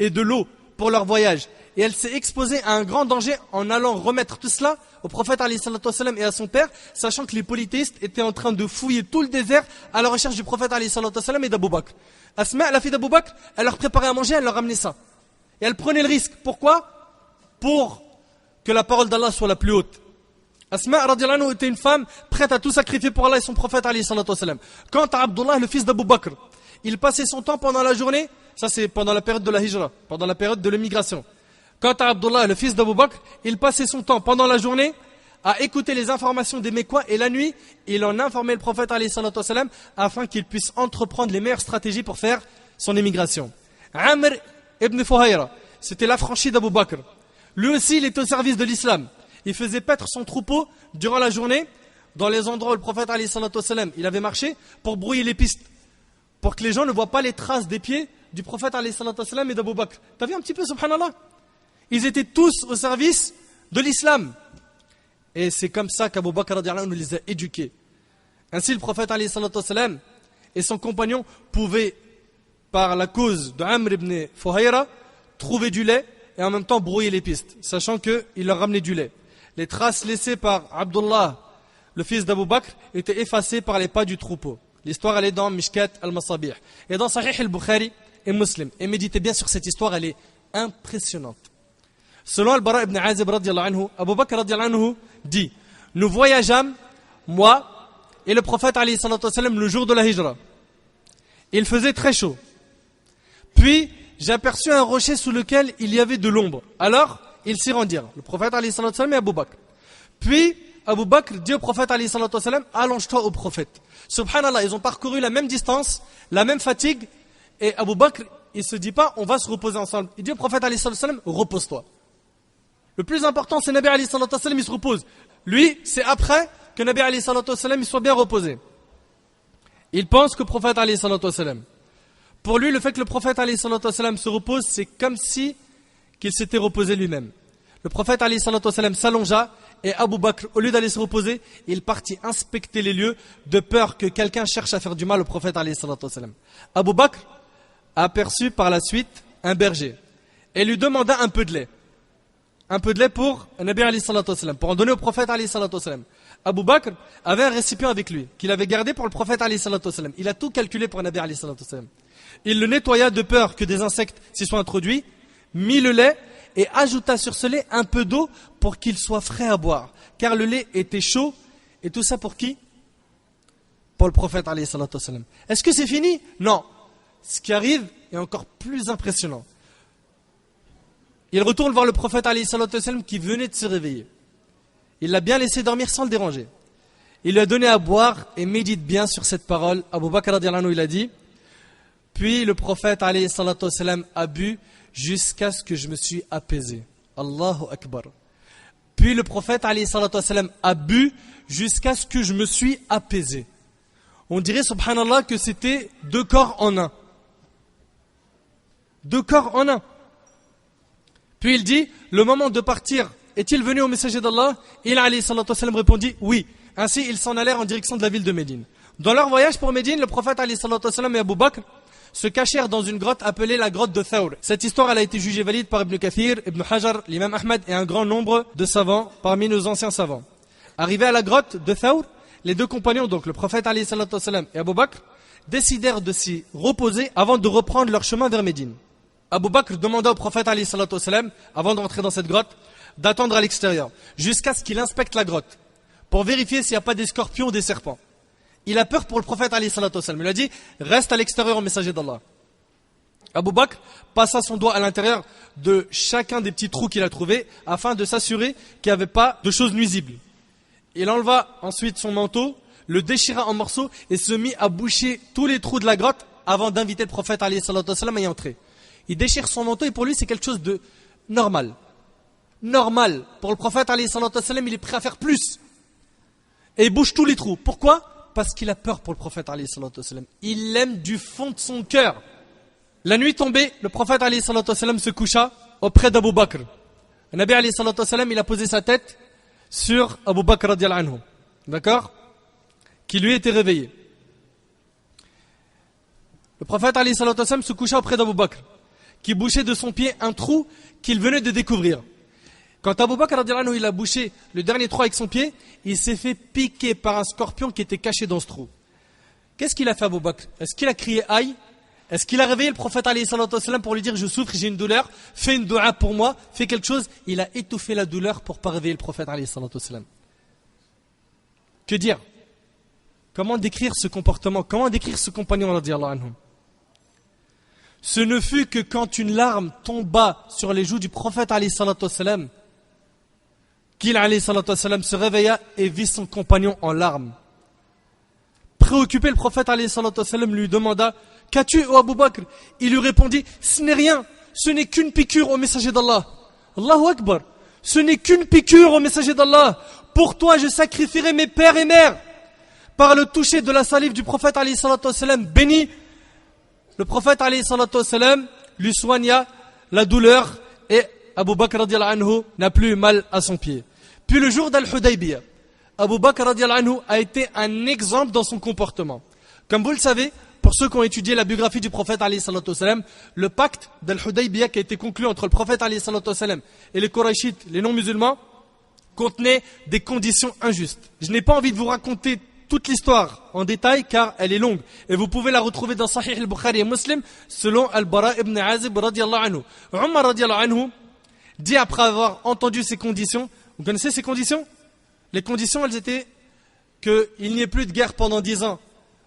et de l'eau pour leur voyage. Et elle s'est exposée à un grand danger en allant remettre tout cela au prophète alayhi salatu wassalam et à son père, sachant que les polythéistes étaient en train de fouiller tout le désert à la recherche du prophète alayhi salatu wassalam et d'Abu Bakr. Asma, la fille d'Abu Bakr, elle leur préparait à manger, elle leur ramenait ça. Et elle prenait le risque. Pourquoi? Pour que la parole d'Allah soit la plus haute. Asma radiyallahu anhu était une femme prête à tout sacrifier pour Allah et son prophète alayhi salatu wassalam. Quant à Abdullah, le fils d'Abu Bakr, il passait son temps pendant la journée, ça c'est pendant la période de la hijra, pendant la période de l'émigration. Quant à Abdullah, le fils d'Abu Bakr, il passait son temps pendant la journée à écouter les informations des Mécois et la nuit, il en informait le prophète alayhi salatu wassalam afin qu'il puisse entreprendre les meilleures stratégies pour faire son émigration. Amr ibn Fuhayra, c'était l'affranchi d'Abu Bakr. Lui aussi, il était au service de l'islam. Il faisait paître son troupeau durant la journée dans les endroits où le prophète alayhi salatu wassalam, il avait marché pour brouiller les pistes, pour que les gens ne voient pas les traces des pieds du prophète alayhi salatu wassalam et d'Abu Bakr. T'as vu un petit peu, subhanallah? Ils étaient tous au service de l'islam. Et c'est comme ça qu'Abu Bakr radiyallahu anhu les a éduqués. Ainsi, le prophète alayhi salatu wassalam et son compagnon pouvaient, par la cause de Amr ibn Fuhayra, trouver du lait et en même temps brouiller les pistes, sachant qu'il leur ramenait du lait. Les traces laissées par Abdullah, le fils d'Abu Bakr, étaient effacées par les pas du troupeau. L'histoire, elle est dans Mishkat al-Masabih. Et dans Sahih al-Bukhari et Muslim. Et méditez bien sur cette histoire, elle est impressionnante. Selon Al-Bara ibn Azib radiyallahu anhu, Abu Bakr radiyallahu anhu dit, nous voyageâmes, moi et le prophète alayhi salatu wassalam, le jour de la hijra. Il faisait très chaud. Puis, j'aperçus un rocher sous lequel il y avait de l'ombre. Alors, ils s'y rendirent. Le prophète alayhi salatu wassalam et Abu Bakr. Puis, Abu Bakr dit au prophète alayhi salatu wassalam, allonge-toi au prophète. Subhanallah, ils ont parcouru la même distance, la même fatigue. Et Abu Bakr, il se dit pas, on va se reposer ensemble. Il dit au prophète alayhi salatu wassalam, repose-toi. Le plus important, c'est Nabi alayhi salatu wassalam, il se repose. Lui, c'est après que Nabi alayhi salatu wassalam, il soit bien reposé. Il pense que le prophète alayhi salatu wassalam, pour lui, le fait que le prophète alayhi salatu wassalam se repose, c'est comme si qu'il s'était reposé lui-même. Le prophète alayhi salatu wassalam s'allongea et Abu Bakr, au lieu d'aller se reposer, il partit inspecter les lieux de peur que quelqu'un cherche à faire du mal au prophète alayhi salatu wassalam. Abu Bakr a aperçu par la suite un berger et lui demanda un peu de lait. Un peu de lait pour Nabi alayhi salatu wassalam, pour en donner au prophète alayhi salatu wassalam. Abu Bakr avait un récipient avec lui, qu'il avait gardé pour le prophète alayhi salatu wassalam. Il a tout calculé pour Nabi alayhi salatu wassalam. Il le nettoya de peur que des insectes s'y soient introduits, mit le lait et ajouta sur ce lait un peu d'eau pour qu'il soit frais à boire. Car le lait était chaud. Et tout ça pour qui? Pour le prophète alayhi salatu wassalam. Est-ce que c'est fini? Non. ce qui arrive est encore plus impressionnant. Il retourne voir le prophète alayhi salatu wassalam qui venait de se réveiller. Il l'a bien laissé dormir sans le déranger. Il lui a donné à boire et médite bien sur cette parole. Abu Bakr radiyallahu anhu, il a dit, puis le prophète alayhi salatu wassalam a bu jusqu'à ce que je me suis apaisé. Allahu Akbar. Puis le prophète alayhi salatu wassalam a bu jusqu'à ce que je me suis apaisé. On dirait subhanallah que c'était 2 corps en un. 2 corps en un. Puis il dit, le moment de partir est-il venu au messager d'Allah? Il alayhi salatu wassalam répondit oui. Ainsi ils s'en allèrent en direction de la ville de Médine. Dans leur voyage pour Médine, le prophète alayhi salatu wassalam et Abu Bakr se cachèrent dans une grotte appelée la grotte de Thawr. Cette histoire elle a été jugée valide par Ibn Kathir, Ibn Hajar, l'imam Ahmad et un grand nombre de savants parmi nos anciens savants. Arrivés à la grotte de Thawr, les 2 compagnons, donc le prophète alayhi salatu wassalam et Abu Bakr, décidèrent de s'y reposer avant de reprendre leur chemin vers Médine. Abu Bakr demanda au prophète alayhi salatu wassalam, avant de rentrer dans cette grotte, d'attendre à l'extérieur, jusqu'à ce qu'il inspecte la grotte, pour vérifier s'il n'y a pas des scorpions ou des serpents. Il a peur pour le prophète alayhi salatu wassalam. Il a dit, reste à l'extérieur au messager d'Allah. Abu Bakr passa son doigt à l'intérieur de chacun des petits trous qu'il a trouvés, afin de s'assurer qu'il n'y avait pas de choses nuisibles. Il enleva ensuite son manteau, le déchira en morceaux et se mit à boucher tous les trous de la grotte avant d'inviter le prophète alayhi salatu wassalam à y entrer. Il déchire son manteau et pour lui c'est quelque chose de normal. Normal. Pour le prophète alayhi salatu wassalam, il est prêt à faire plus. Et il bouge tous les trous. Pourquoi? Parce qu'il a peur pour le prophète alayhi salatu wassalam. Il l'aime du fond de son cœur. La nuit tombée, le prophète alayhi salatu wassalam se coucha auprès d'Abu Bakr. Le Nabi alayhi salatu wassalam, il a posé sa tête sur Abu Bakr radiyallahu anhu. D'accord? Qui lui était réveillé. Le prophète alayhi salatu wassalam se coucha auprès d'Abu Bakr, qui bouchait de son pied un trou qu'il venait de découvrir. Quand Abu Bakr radiyallahu anhu, il a bouché le dernier trou avec son pied, il s'est fait piquer par un scorpion qui était caché dans ce trou. Qu'est-ce qu'il a fait Abu Bakr? Est-ce qu'il a crié aïe? Est-ce qu'il a réveillé le prophète alayhi salatu wassalam pour lui dire je souffre, j'ai une douleur, fais une dua pour moi, fais quelque chose? Il a étouffé la douleur pour pas réveiller le prophète alayhi salatu wassalam. Que dire? Comment décrire ce comportement? Comment décrire ce compagnon radiyallahu anhu? Ce ne fut que quand une larme tomba sur les joues du prophète alayhi salatu wassalam qu'il alayhi salatu wassalam se réveilla et vit son compagnon en larmes. Préoccupé, le prophète alayhi salatu wassalam lui demanda: qu'as-tu, ô Abu Bakr? Il lui répondit: ce n'est rien, ce n'est qu'une piqûre au messager d'Allah. Allahu Akbar. Ce n'est qu'une piqûre au messager d'Allah. Pour toi je sacrifierai mes pères et mères. Par le toucher de la salive du prophète alayhi salatu wassalam béni, le prophète alayhi salatu wassalam lui soigna la douleur et Abu Bakr radiyallahu anhu n'a plus mal à son pied. Puis le jour d'Al-Hudaybiyah, Abu Bakr radiyallahu anhu a été un exemple dans son comportement. Comme vous le savez, pour ceux qui ont étudié la biographie du prophète alayhi salatu wassalam, le pacte d'Al-Hudaybiyah qui a été conclu entre le prophète alayhi salatu wassalam et les Qurayshites, les non-musulmans, contenait des conditions injustes. Je n'ai pas envie de vous raconter toute l'histoire en détail car elle est longue et vous pouvez la retrouver dans Sahih al-Bukhari et Muslim selon Al-Bara ibn Azib radiyallahu anhu. Umar radiyallahu anhu dit après avoir entendu ces conditions, vous connaissez ces conditions? Les conditions, elles étaient qu'il n'y ait plus de guerre pendant 10 ans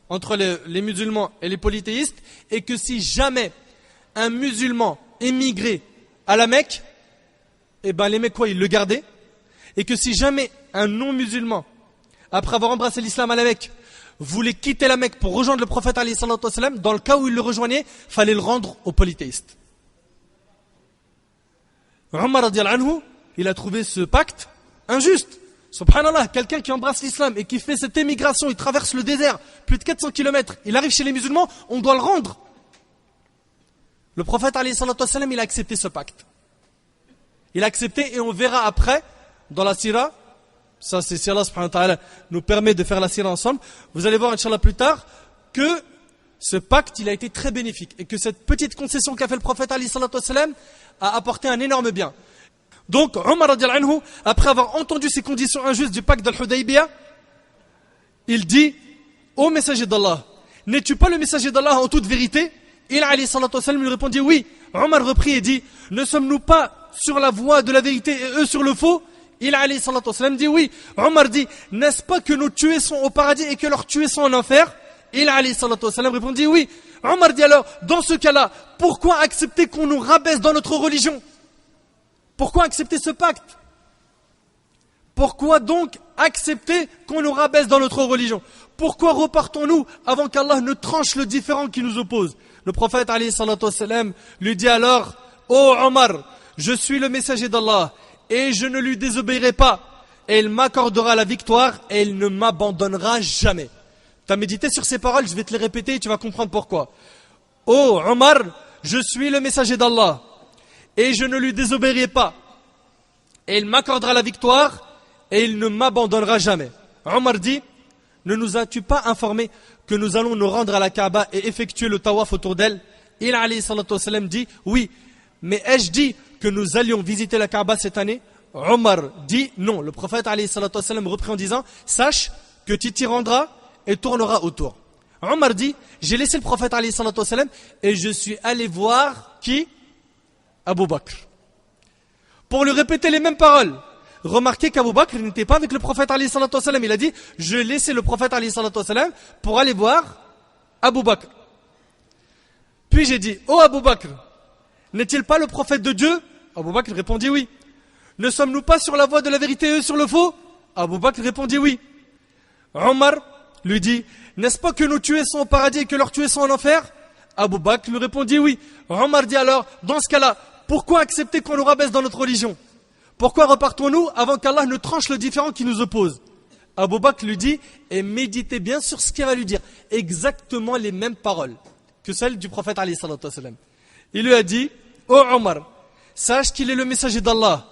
entre les musulmans et les polythéistes et que si jamais un musulman émigrait à la Mecque, eh ben les Mecquois ils le gardaient, et que si jamais un non-musulman, après avoir embrassé l'islam à la Mecque, voulait quitter la Mecque pour rejoindre le prophète alayhi salatu wassalam, dans le cas où il le rejoignait, fallait le rendre aux polythéistes. Umar radiyallahu anhu, il a trouvé ce pacte injuste. Subhanallah, quelqu'un qui embrasse l'islam et qui fait cette émigration, il traverse le désert, plus de 400 km, il arrive chez les musulmans, on doit le rendre. Le prophète alayhi salatu wassalam, il a accepté ce pacte. Il a accepté et on verra après, dans la sira, ça c'est si Allah subhanahu wa ta'ala nous permet de faire la sira ensemble, vous allez voir inchallah plus tard, que ce pacte il a été très bénéfique et que cette petite concession qu'a fait le prophète alayhi salatu wassalam a apporté un énorme bien. Donc Umar radiyallahu anhu, après avoir entendu ces conditions injustes du pacte d'Al-Hudaybiyah, il dit: ô messager d'Allah, n'es-tu pas le messager d'Allah en toute vérité? Il alayhi salatu wassalam lui répondit: oui. Umar reprit et dit: ne sommes-nous pas sur la voie de la vérité et eux sur le faux? Il alayhi salatu wassalam dit: oui. Umar dit: n'est-ce pas que nos tués sont au paradis et que leurs tués sont en enfer? Il alayhi salatu wassalam répondit oui. Omar dit alors, dans ce cas-là, pourquoi accepter qu'on nous rabaisse dans notre religion? Pourquoi accepter ce pacte? Pourquoi donc accepter qu'on nous rabaisse dans notre religion? Pourquoi repartons-nous avant qu'Allah ne tranche le différend qui nous oppose? Le prophète alayhi salatu wassalam lui dit alors, ô Omar, je suis le messager d'Allah et je ne lui désobéirai pas. Et il m'accordera la victoire et il ne m'abandonnera jamais. Tu as médité sur ces paroles, je vais te les répéter et tu vas comprendre pourquoi. Ô Omar, je suis le messager d'Allah et je ne lui désobéirai pas. Et il m'accordera la victoire et il ne m'abandonnera jamais. Omar dit, ne nous as-tu pas informé que nous allons nous rendre à la Kaaba et effectuer le tawaf autour d'elle? Il alayhi salatu wassalam dit, oui, mais ai-je dit que nous allions visiter la Kaaba cette année? Omar dit non. Le prophète alayhi salatu wassalam reprit en disant, sache que tu t'y rendras et tourneras autour. Omar dit, j'ai laissé le prophète alayhi salatu wassalam et je suis allé voir qui? Abu Bakr. Pour lui répéter les mêmes paroles. Remarquez qu'Abu Bakr n'était pas avec le prophète alayhi salatu wassalam. Il a dit, je laissais le prophète alayhi salatu wassalam pour aller voir Abu Bakr. Puis j'ai dit, oh Abu Bakr, n'est-il pas le prophète de Dieu? Abu Bakr répondit oui. Ne sommes-nous pas sur la voie de la vérité et eux sur le faux? Abu Bakr répondit oui. Omar lui dit, n'est-ce pas que nos tués sont au paradis et que leurs tués sont en enfer? Abu Bakr lui répondit oui. Omar dit alors, dans ce cas-là, pourquoi accepter qu'on nous rabaisse dans notre religion? Pourquoi repartons-nous avant qu'Allah ne tranche le différend qui nous oppose? Abu Bakr lui dit, et méditez bien sur ce qu'il va lui dire. Exactement les mêmes paroles que celles du prophète alayhi salatu wassalam. Il lui a dit, ô Omar, sache qu'il est le messager d'Allah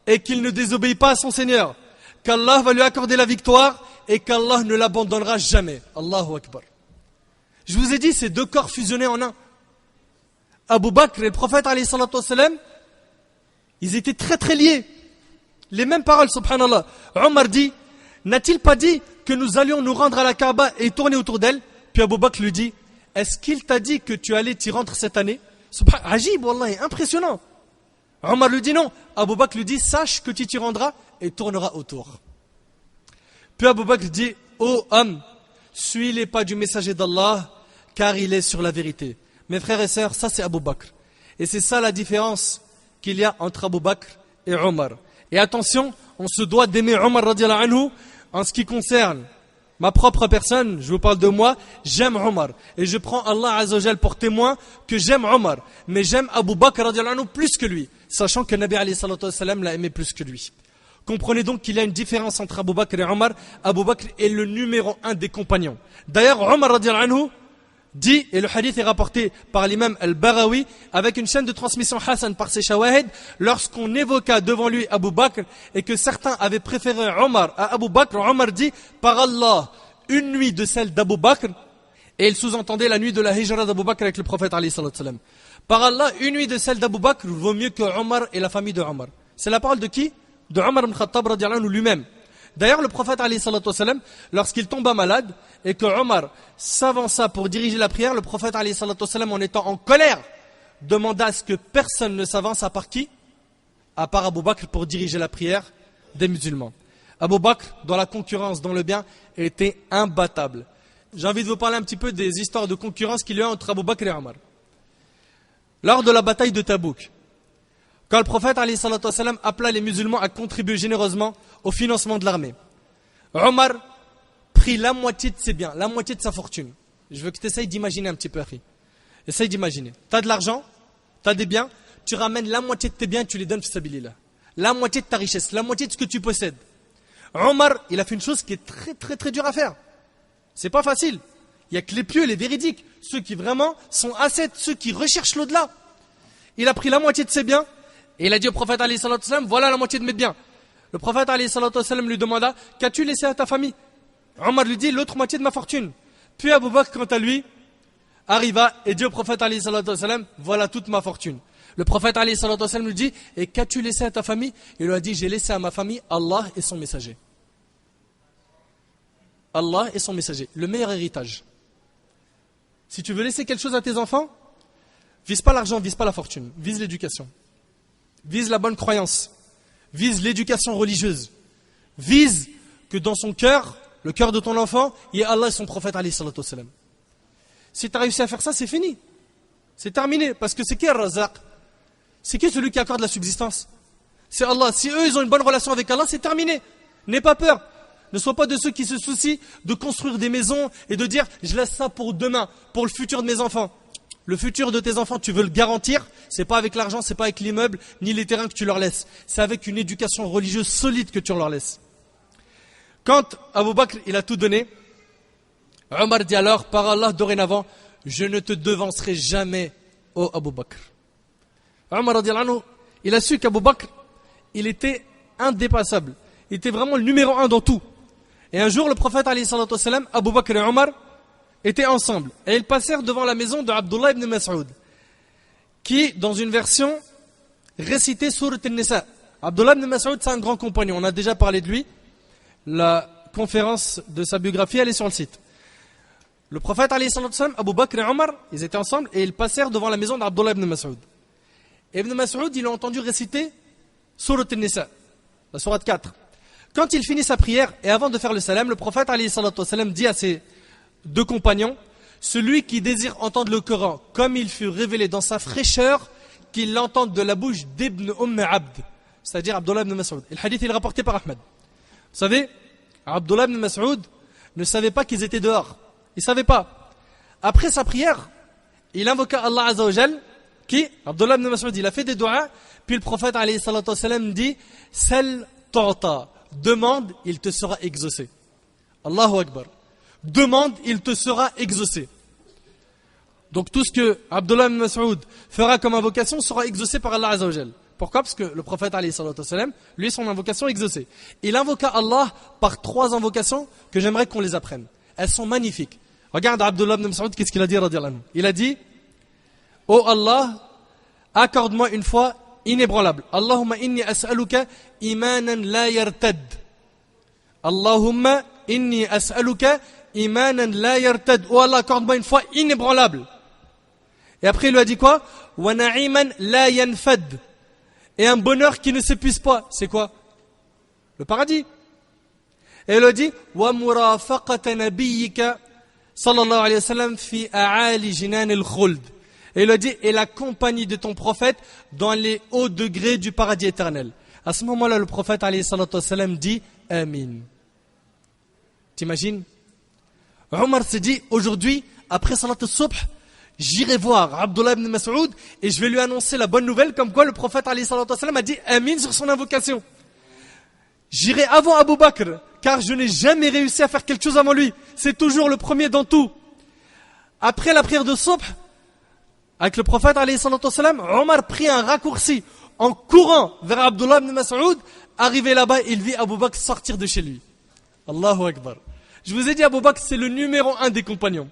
et qu'il ne désobéit pas à son Seigneur, qu'Allah va lui accorder la victoire et qu'Allah ne l'abandonnera jamais. Allahu Akbar. Je vous ai dit, ces deux corps fusionnés en un. Abu Bakr et le prophète alayhi salatu wassalam, ils étaient très très liés. Les mêmes paroles, subhanallah. Omar dit, n'a-t-il pas dit que nous allions nous rendre à la Kaaba et tourner autour d'elle? Puis Abu Bakr lui dit, est-ce qu'il t'a dit que tu allais t'y rendre cette année? Ajib, wallah, impressionnant. Omar lui dit non. Abu Bakr lui dit, sache que tu t'y rendras et tourneras autour. Puis Abu Bakr dit, ô homme, suis les pas du messager d'Allah, car il est sur la vérité. Mes frères et sœurs, ça c'est Abu Bakr. Et c'est ça la différence qu'il y a entre Abu Bakr et Omar. Et attention, on se doit d'aimer Omar radiallahu anhu en ce qui concerne ma propre personne. Je vous parle de moi, j'aime Omar. Et je prends Allah Azza wa Jal pour témoin que j'aime Omar. Mais j'aime Abu Bakr radiallahu anhu plus que lui, sachant que Nabi alayhi salatu wassalam l'a aimé plus que lui. Comprenez donc qu'il y a une différence entre Abu Bakr et Omar. Abu Bakr est le numéro 1 des compagnons. D'ailleurs, Omar radiallahu anhu dit, et le hadith est rapporté par l'imam Al-Barawi avec une chaîne de transmission Hassan par ses shawahid, lorsqu'on évoqua devant lui Abu Bakr et que certains avaient préféré Omar à Abu Bakr, Omar dit, par Allah, une nuit de celle d'Abu Bakr, et il sous-entendait la nuit de la hijra d'Abu Bakr avec le prophète alayhi salatu wassalam. Par Allah, une nuit de celle d'Abu Bakr vaut mieux que Omar et la famille de Omar. C'est la parole de qui? De Omar ibn Khattab radiallahu anhu lui-même. D'ailleurs, le prophète alayhi salatu wassalam, lorsqu'il tomba malade et que Omar s'avança pour diriger la prière, le prophète alayhi salatu wassalam, en étant en colère, demanda à ce que personne ne s'avance à part qui? À part Abu Bakr pour diriger la prière des musulmans. Abu Bakr, dans la concurrence, dans le bien, était imbattable. J'ai envie de vous parler un petit peu des histoires de concurrence qu'il y a entre Abu Bakr et Omar. Lors de la bataille de Tabouk, quand le prophète alayhi salatu wassalam appela les musulmans à contribuer généreusement au financement de l'armée, Omar prit la moitié de ses biens, la moitié de sa fortune. Je veux que tu essayes d'imaginer un petit peu, Akhi. Essaye d'imaginer. Tu as de l'argent, tu as des biens, tu ramènes la moitié de tes biens, tu les donnes fisabilillah. La moitié de ta richesse, la moitié de ce que tu possèdes. Omar, il a fait une chose qui est très très très dure à faire. C'est pas facile. Il n'y a que les pieux, les véridiques, ceux qui vraiment sont ascètes, ceux qui recherchent l'au-delà. Il a pris la moitié de ses biens et il a dit au prophète alayhi salatu wassalam, voilà la moitié de mes biens. Le prophète alayhi salatu wassalam lui demanda, qu'as-tu laissé à ta famille? Omar lui dit, l'autre moitié de ma fortune. Puis Abu Bakr, quant à lui, arriva et dit au prophète alayhi salatu wassalam, voilà toute ma fortune. Le prophète alayhi salatu wassalam lui dit, et qu'as-tu laissé à ta famille? Il lui a dit, j'ai laissé à ma famille Allah et son messager. Allah et son messager, le meilleur héritage. Si tu veux laisser quelque chose à tes enfants, vise pas l'argent, vise pas la fortune, vise l'éducation. Vise la bonne croyance, vise l'éducation religieuse, vise que dans son cœur, le cœur de ton enfant, il y a Allah et son prophète alayhi salatu wassalam. Si tu as réussi à faire ça, c'est fini. C'est terminé. Parce que c'est qui Ar-Razzaq? C'est qui celui qui accorde la subsistance? C'est Allah. Si eux, ils ont une bonne relation avec Allah, c'est terminé. N'aie pas peur. Ne sois pas de ceux qui se soucient de construire des maisons et de dire, je laisse ça pour demain, pour le futur de mes enfants. Le futur de tes enfants, tu veux le garantir, c'est pas avec l'argent, c'est pas avec l'immeuble, ni les terrains que tu leur laisses. C'est avec une éducation religieuse solide que tu leur laisses. Quand Abu Bakr, il a tout donné, Omar dit alors, par Allah, dorénavant, je ne te devancerai jamais, ô Abu Bakr. Omar, il a su qu'Abu Bakr, il était indépassable. Il était vraiment le numéro 1 dans tout. Et un jour, le prophète, alayhi salatu wassalam, Abu Bakr et Omar, étaient ensemble. Et ils passèrent devant la maison de Abdullah ibn Mas'ud, qui, dans une version, récitait Surat al-Nisa. Abdullah ibn Mas'ud, c'est un grand compagnon. On a déjà parlé de lui. La conférence de sa biographie, elle est sur le site. Le prophète, alayhi salatu wassalam, Abu Bakr et Omar, ils étaient ensemble et ils passèrent devant la maison d'Abdullah ibn Mas'ud. Et Ibn Mas'ud, il a entendu réciter Surat al-Nisa, la sourate 4. Quand il finit sa prière, et avant de faire le salam, le prophète, alayhi salatu wassalam, dit à ses deux compagnons, celui qui désire entendre le Coran, comme il fut révélé dans sa fraîcheur, qu'il l'entende de la bouche d'Ibn Abd, c'est-à-dire Abdullah ibn Mas'ud. Et le hadith, il est rapporté par Ahmed. Vous savez, Abdullah ibn Mas'ud ne savait pas qu'ils étaient dehors. Il ne savait pas. Après sa prière, il invoqua Allah Azza wa Jal, qui, Abdullah ibn Mas'ud, il a fait des doigts, puis le prophète, alayhi salatu wassalam, dit, Sal ta'ta, demande, il te sera exaucé. Allahu Akbar. Demande, il te sera exaucé. Donc tout ce que Abdullah ibn Mas'ud fera comme invocation sera exaucé par Allah Azza wa Jal. Pourquoi? Parce que le prophète, alayhi salatu wassalam, lui, son invocation est exaucée. Il invoqua Allah par 3 invocations que j'aimerais qu'on les apprenne. Elles sont magnifiques. Regarde Abdullah ibn Mas'ud, qu'est-ce qu'il a dit, radiyallahu anhu. Il a dit, ô Allah, accorde-moi une foi inébranlable. Allahumma inni as'aluka imanan la yartad. Allahumma inni as'aluka imanan la yartad. Oh Allah, accorde-moi une foi inébranlable. Et après il lui a dit quoi? Wa na'iman la yanfad. Et un bonheur qui ne s'épuise pas. C'est quoi? Le paradis. Et il lui a dit wa murafaqata nabiyyika sallallahu alayhi wa sallam fi a'ali jinan al-khuld. Et il a dit, et la compagnie de ton prophète dans les hauts degrés du paradis éternel. À ce moment-là, le prophète, alayhi salatu wassalam, dit, Amin. T'imagines? Omar s'est dit, aujourd'hui, après salat al-subh, j'irai voir Abdullah ibn Mas'ud et je vais lui annoncer la bonne nouvelle, comme quoi le prophète, alayhi salatu wassalam, a dit, Amin sur son invocation. J'irai avant Abu Bakr, car je n'ai jamais réussi à faire quelque chose avant lui. C'est toujours le premier dans tout. Après la prière de subh, avec le prophète, alayhi salatu wassalam, Omar prit un raccourci en courant vers Abdullah ibn Mas'ud. Arrivé là-bas, il vit Abu Bakr sortir de chez lui. Allahu Akbar. Je vous ai dit, Abu Bakr, c'est le numéro 1 des compagnons.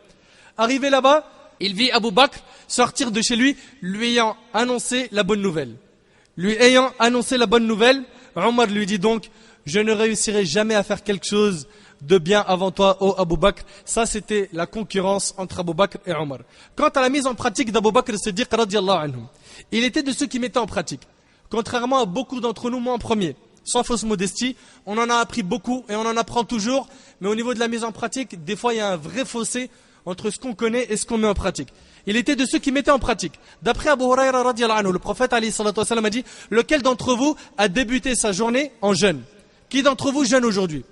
Arrivé là-bas, il vit Abu Bakr sortir de chez lui, lui ayant annoncé la bonne nouvelle. Lui ayant annoncé la bonne nouvelle, Omar lui dit donc, je ne réussirai jamais à faire quelque chose de bien avant toi, ô Abu Bakr. Ça, c'était la concurrence entre Abu Bakr et Omar. Quant à la mise en pratique d'Abu Bakr Siddiq radiyallahu anhu, il était de ceux qui mettaient en pratique. Contrairement à beaucoup d'entre nous, moi en premier, sans fausse modestie, on en a appris beaucoup et on en apprend toujours, mais au niveau de la mise en pratique, des fois il y a un vrai fossé entre ce qu'on connaît et ce qu'on met en pratique. Il était de ceux qui mettaient en pratique. D'après Abu Huraira radiyallahu anhu, le prophète alayhi salatu wassalam a dit, lequel d'entre vous a débuté sa journée en jeûne? Qui d'entre vous jeûne aujourd'hui?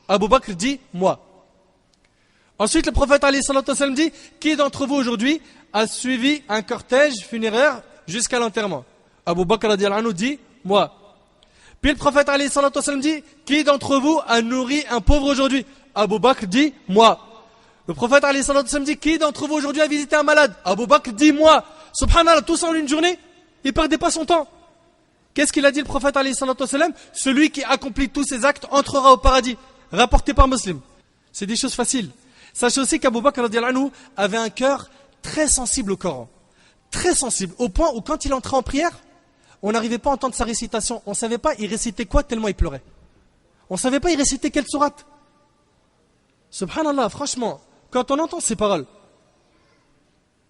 Abu Bakr dit, moi. Ensuite, le prophète alayhi salatu wassalam dit, qui d'entre vous aujourd'hui a suivi un cortège funéraire jusqu'à l'enterrement? Abu Bakr radiyallahu anhu dit, moi. Puis le prophète alayhi salatu wassalam dit, qui d'entre vous a nourri un pauvre aujourd'hui? Abu Bakr dit, moi. Le prophète alayhi salatu wassalam dit, qui d'entre vous aujourd'hui a visité un malade? Abu Bakr dit, moi. Subhanallah, tous en une journée, il perdait pas son temps. Qu'est-ce qu'il a dit le prophète alayhi salatu wassalam? Celui qui accomplit tous ces actes entrera au paradis. Rapporté par Muslim. C'est des choses faciles. Sachez aussi qu'Abu Bakr radiyallahu anhu avait un cœur très sensible au Coran. Très sensible. Au point où quand il entrait en prière, on n'arrivait pas à entendre sa récitation. On ne savait pas il récitait quoi tellement il pleurait. On ne savait pas il récitait quelle sourate. Subhanallah, franchement, quand on entend ces paroles,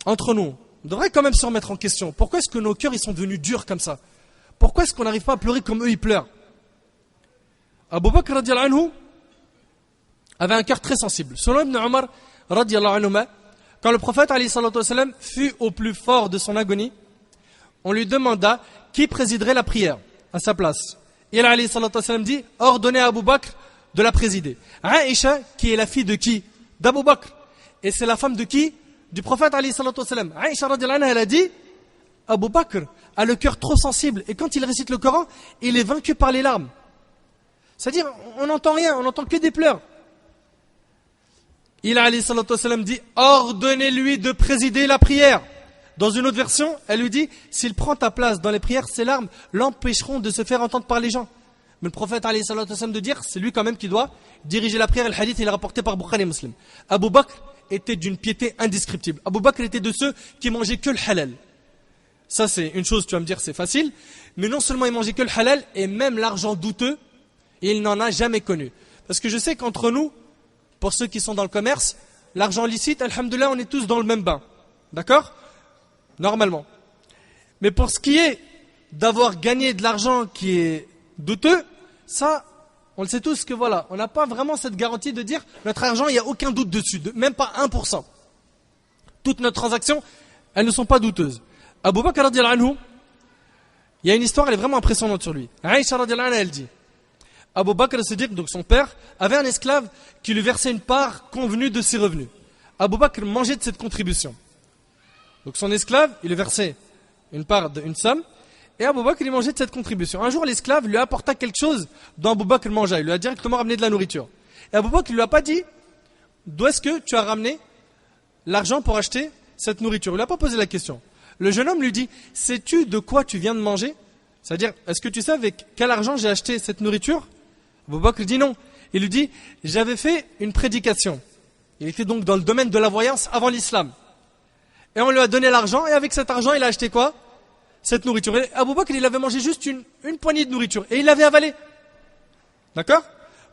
entre nous, on devrait quand même se remettre en question. Pourquoi est-ce que nos cœurs ils sont devenus durs comme ça? Pourquoi est-ce qu'on n'arrive pas à pleurer comme eux ils pleurent? Abu Bakr radiyallahu anhu, avait un cœur très sensible. Selon Ibn Omar, radiyallahu anhuma, quand le prophète alayhi salatu wassalam fut au plus fort de son agonie, on lui demanda qui présiderait la prière à sa place. Et là, alayhi salatu wassalam dit, ordonnez à Abu Bakr de la présider. Aïcha, qui est la fille de qui? D'Abu Bakr. Et c'est la femme de qui? Du prophète alayhi salatu wassalam. Aïcha radiyallahu anha, elle a dit, Abu Bakr a le cœur trop sensible et quand il récite le Coran, il est vaincu par les larmes. C'est-à-dire, on n'entend rien, on n'entend que des pleurs. Il a alayhi salatu wassalam dit, ordonnez-lui de présider la prière. Dans une autre version, elle lui dit, s'il prend ta place dans les prières, ses larmes l'empêcheront de se faire entendre par les gens. Mais le prophète alayhi salatu wassalam de dire, c'est lui quand même qui doit diriger la prière. Le hadith, il est rapporté par Bukhari et Muslim. Abu Bakr était d'une piété indescriptible. Abu Bakr était de ceux qui mangeaient que le halal. Ça, c'est une chose, tu vas me dire, c'est facile. Mais non seulement il mangeait que le halal, et même l'argent douteux, il n'en a jamais connu. Parce que je sais qu'entre nous, pour ceux qui sont dans le commerce, l'argent licite, alhamdoulilah, on est tous dans le même bain. D'accord? Normalement. Mais pour ce qui est d'avoir gagné de l'argent qui est douteux, ça, on le sait tous que voilà, on n'a pas vraiment cette garantie de dire notre argent, il n'y a aucun doute dessus, même pas 1%. Toutes nos transactions, elles ne sont pas douteuses. Abu Bakr radiyallahu anhu, il y a une histoire, elle est vraiment impressionnante sur lui. Aïcha radiyallahu anha, elle dit, Abu Bakr Siddiq, donc son père, avait un esclave qui lui versait une part convenue de ses revenus. Abu Bakr mangeait de cette contribution. Donc son esclave, il lui versait une part d'une somme, et Abu Bakr il mangeait de cette contribution. Un jour, l'esclave lui apporta quelque chose dont Abu Bakr mangeait. Il lui a directement ramené de la nourriture. Et Abu Bakr ne lui a pas dit, d'où est-ce que tu as ramené l'argent pour acheter cette nourriture? Il ne lui a pas posé la question. Le jeune homme lui dit, sais-tu de quoi tu viens de manger? C'est-à-dire, est-ce que tu sais avec quel argent j'ai acheté cette nourriture? Abu Bakr dit non. Il lui dit, j'avais fait une prédication. Il était donc dans le domaine de la voyance avant l'islam. Et on lui a donné l'argent, et avec cet argent, il a acheté quoi? Cette nourriture. Et Abu Bakr, il avait mangé juste une poignée de nourriture, et il l'avait avalée. D'accord?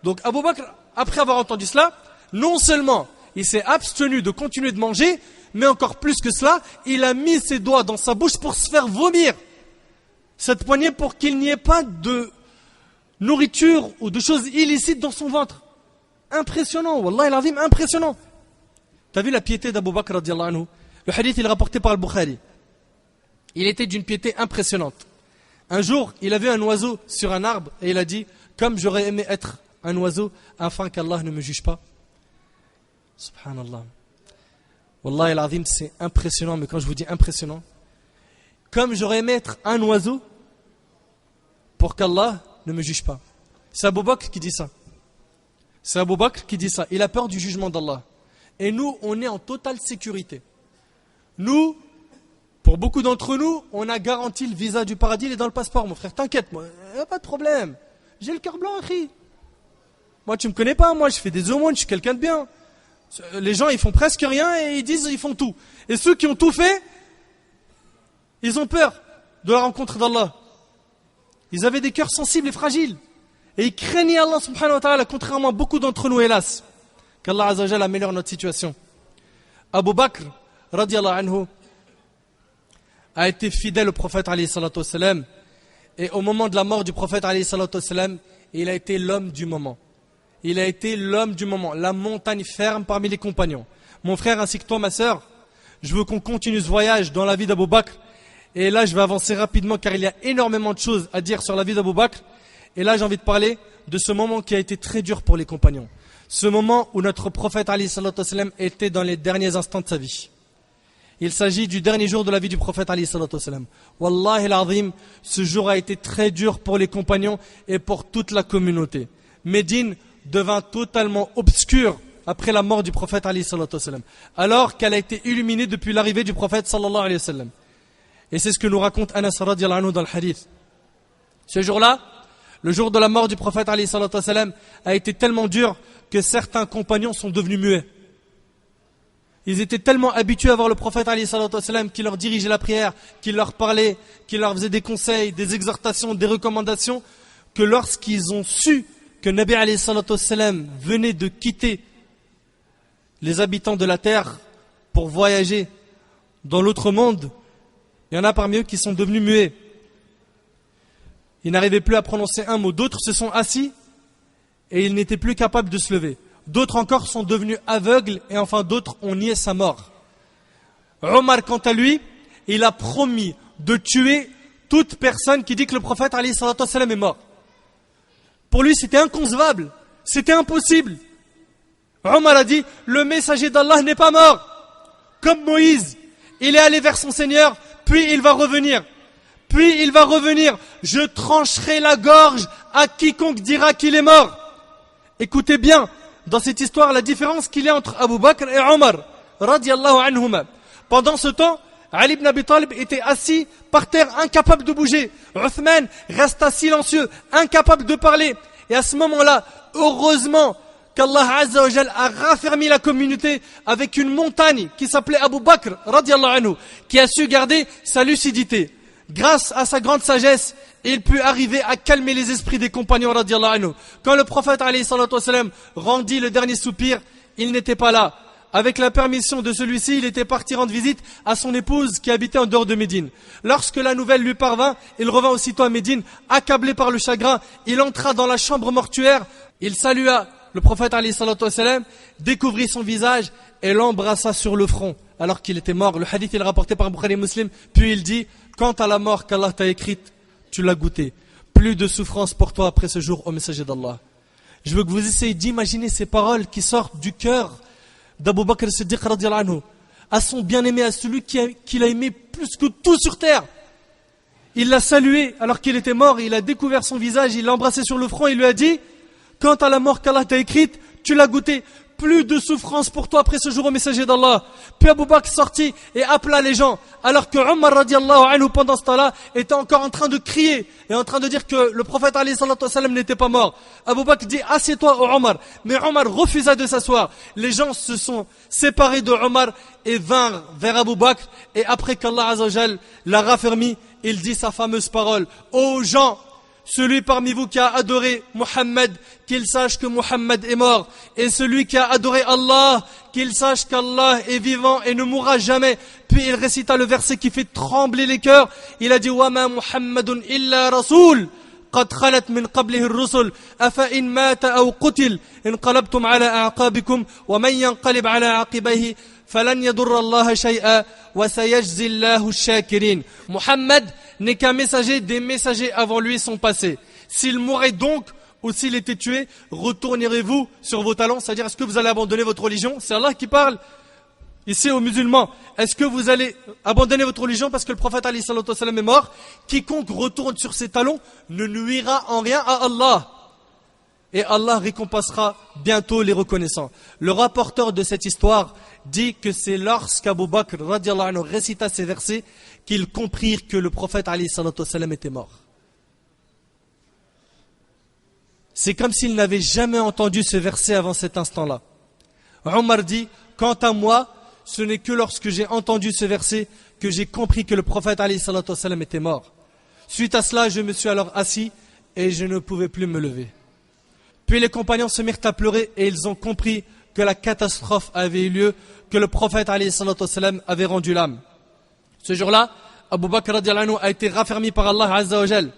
Donc Abu Bakr, après avoir entendu cela, non seulement il s'est abstenu de continuer de manger, mais encore plus que cela, il a mis ses doigts dans sa bouche pour se faire vomir cette poignée pour qu'il n'y ait pas de nourriture ou de choses illicites dans son ventre. Impressionnant, wallah al-azim, impressionnant. T'as vu la piété d'Abu Bakr radiyallahu anhu? Le hadith il est rapporté par le Bukhari. Il était d'une piété impressionnante. Un jour, il a vu un oiseau sur un arbre et il a dit, comme j'aurais aimé être un oiseau afin qu'Allah ne me juge pas. Subhanallah. Wallah al-azim, c'est impressionnant, mais quand je vous dis impressionnant, comme j'aurais aimé être un oiseau pour qu'Allah ne me juge pas. C'est Abu Bakr qui dit ça. C'est Abu Bakr qui dit ça. Il a peur du jugement d'Allah. Et nous, on est en totale sécurité. Nous, pour beaucoup d'entre nous, on a garanti le visa du paradis, il est dans le passeport, mon frère. T'inquiète, moi, y a pas de problème. J'ai le cœur blanc, akhi. Moi, tu me connais pas, moi, je fais des aumônes, je suis quelqu'un de bien. Les gens, ils font presque rien et ils disent ils font tout. Et ceux qui ont tout fait, ils ont peur de la rencontre d'Allah. Ils avaient des cœurs sensibles et fragiles. Et ils craignaient Allah subhanahu wa ta'ala, contrairement à beaucoup d'entre nous, hélas. Qu'Allah azza wa jalla améliore notre situation. Abu Bakr, radiyallahu anhu, a été fidèle au prophète alayhi salatu wassalam. Et au moment de la mort du prophète alayhi salatu wassalam, il a été l'homme du moment. Il a été l'homme du moment, la montagne ferme parmi les compagnons. Mon frère ainsi que toi, ma sœur, je veux qu'on continue ce voyage dans la vie d'Abu Bakr. Et là, je vais avancer rapidement car il y a énormément de choses à dire sur la vie d'Abu Bakr. Et là, j'ai envie de parler de ce moment qui a été très dur pour les compagnons. Ce moment où notre prophète alayhi salatu wassalam était dans les derniers instants de sa vie. Il s'agit du dernier jour de la vie du prophète alayhi salatu wassalam. Wallahi al-azim, ce jour a été très dur pour les compagnons et pour toute la communauté. Médine devint totalement obscure après la mort du prophète alayhi salatu wassalam, alors qu'elle a été illuminée depuis l'arrivée du prophète sallallahu alayhi wa sallam. Et c'est ce que nous raconte Anas radiyallahu anhu dans le hadith. Ce jour-là, le jour de la mort du prophète alayhi salatu wassalam, a été tellement dur que certains compagnons sont devenus muets. Ils étaient tellement habitués à voir le prophète alayhi salatu wassalam qui leur dirigeait la prière, qui leur parlait, qui leur faisait des conseils, des exhortations, des recommandations, que lorsqu'ils ont su que Nabi alayhi salatu wassalam venait de quitter les habitants de la terre pour voyager dans l'autre monde, il y en a parmi eux qui sont devenus muets. Ils n'arrivaient plus à prononcer un mot. D'autres se sont assis et ils n'étaient plus capables de se lever. D'autres encore sont devenus aveugles et enfin d'autres ont nié sa mort. Omar, quant à lui, il a promis de tuer toute personne qui dit que le prophète alayhi salatu wassalam est mort. Pour lui, c'était inconcevable, c'était impossible. Omar a dit, le messager d'Allah n'est pas mort. Comme Moïse, il est allé vers son Seigneur, puis il va revenir. Puis il va revenir. Je trancherai la gorge à quiconque dira qu'il est mort. Écoutez bien, dans cette histoire, la différence qu'il y a entre Abu Bakr et Omar, radiyallahu anhuma. Pendant ce temps, Ali ibn Abi Talib était assis par terre, incapable de bouger. Uthman resta silencieux, incapable de parler. Et à ce moment-là, heureusement qu'Allah Azza wa Jal a raffermi la communauté avec une montagne qui s'appelait Abu Bakr, radiyallahu anhu, qui a su garder sa lucidité. Grâce à sa grande sagesse, il put arriver à calmer les esprits des compagnons, radiyallahu anhu. Quand le prophète, alayhi salatu wassalam, rendit le dernier soupir, il n'était pas là. Avec la permission de celui-ci, il était parti rendre visite à son épouse qui habitait en dehors de Médine. Lorsque la nouvelle lui parvint, il revint aussitôt à Médine, accablé par le chagrin. Il entra dans la chambre mortuaire, il salua le prophète alayhi salatu wassalam, découvrit son visage et l'embrassa sur le front alors qu'il était mort. Le hadith il est rapporté par Bukhari et Muslim. Puis il dit, quant à la mort qu'Allah t'a écrite, tu l'as goûtée. Plus de souffrance pour toi après ce jour, ô messager d'Allah. Je veux que vous essayez d'imaginer ces paroles qui sortent du cœur d'Abu Bakr as-Siddiq radiyallahu anhu, à son bien-aimé, à celui qu'il a aimé plus que tout sur terre. Il l'a salué alors qu'il était mort, il a découvert son visage, il l'a embrassé sur le front, il lui a dit, quant à la mort qu'Allah t'a écrite, tu l'as goûtée. Plus de souffrance pour toi après ce jour, au messager d'Allah. Puis Abu Bakr sortit et appela les gens, alors que Omar radiallahu anhu pendant ce temps-là était encore en train de crier et en train de dire que le prophète alayhi salatu wassalam n'était pas mort. Abu Bakr dit, assieds-toi ô Omar. Mais Omar refusa de s'asseoir. Les gens se sont séparés de Omar et vinrent vers Abu Bakr, et après qu'Allah Azza wa Jal l'a raffermi, il dit sa fameuse parole, ô gens, celui parmi vous qui a adoré Muhammad, qu'il sache que Muhammad est mort. Et celui qui a adoré Allah, qu'il sache qu'Allah est vivant et ne mourra jamais. Puis il récita le verset qui fait trembler les cœurs. Il a dit, وَمَا مُحَمَّدٌ إِلَّا رَسُولٌ قد خلت من قبله الرسل أفإن مات أو قتل انقلبتم على أعقابكم ومن ينقلب على عقبيه فلن يضر الله شيئا وسيجزي الله الشاكرين. Muhammad n'est qu'un messager, des messagers avant lui sont passés. S'il mourait donc ou s'il était tué, retournerez-vous sur vos talons? C'est-à-dire, est-ce que vous allez abandonner votre religion? C'est Allah qui parle ici aux musulmans. Est-ce que vous allez abandonner votre religion parce que le prophète alayhi salatu wassalam est mort? Quiconque retourne sur ses talons ne nuira en rien à Allah. Et Allah récompensera bientôt les reconnaissants. Le rapporteur de cette histoire dit que c'est lorsqu'Abu Bakr radiallahu anhu récita ces versets qu'ils comprirent que le prophète alayhi salatu wassalam était mort. C'est comme s'ils n'avaient jamais entendu ce verset avant cet instant-là. Omar dit, quant à moi, ce n'est que lorsque j'ai entendu ce verset que j'ai compris que le prophète alayhi salatu wassalam était mort. Suite à cela, je me suis alors assis et je ne pouvais plus me lever. Puis les compagnons se mirent à pleurer et ils ont compris que la catastrophe avait eu lieu, que le prophète alayhi salatu wassalam avait rendu l'âme. Ce jour-là, Abu Bakr radiallahu anhu a été raffermi par Allah Azza wa Jal.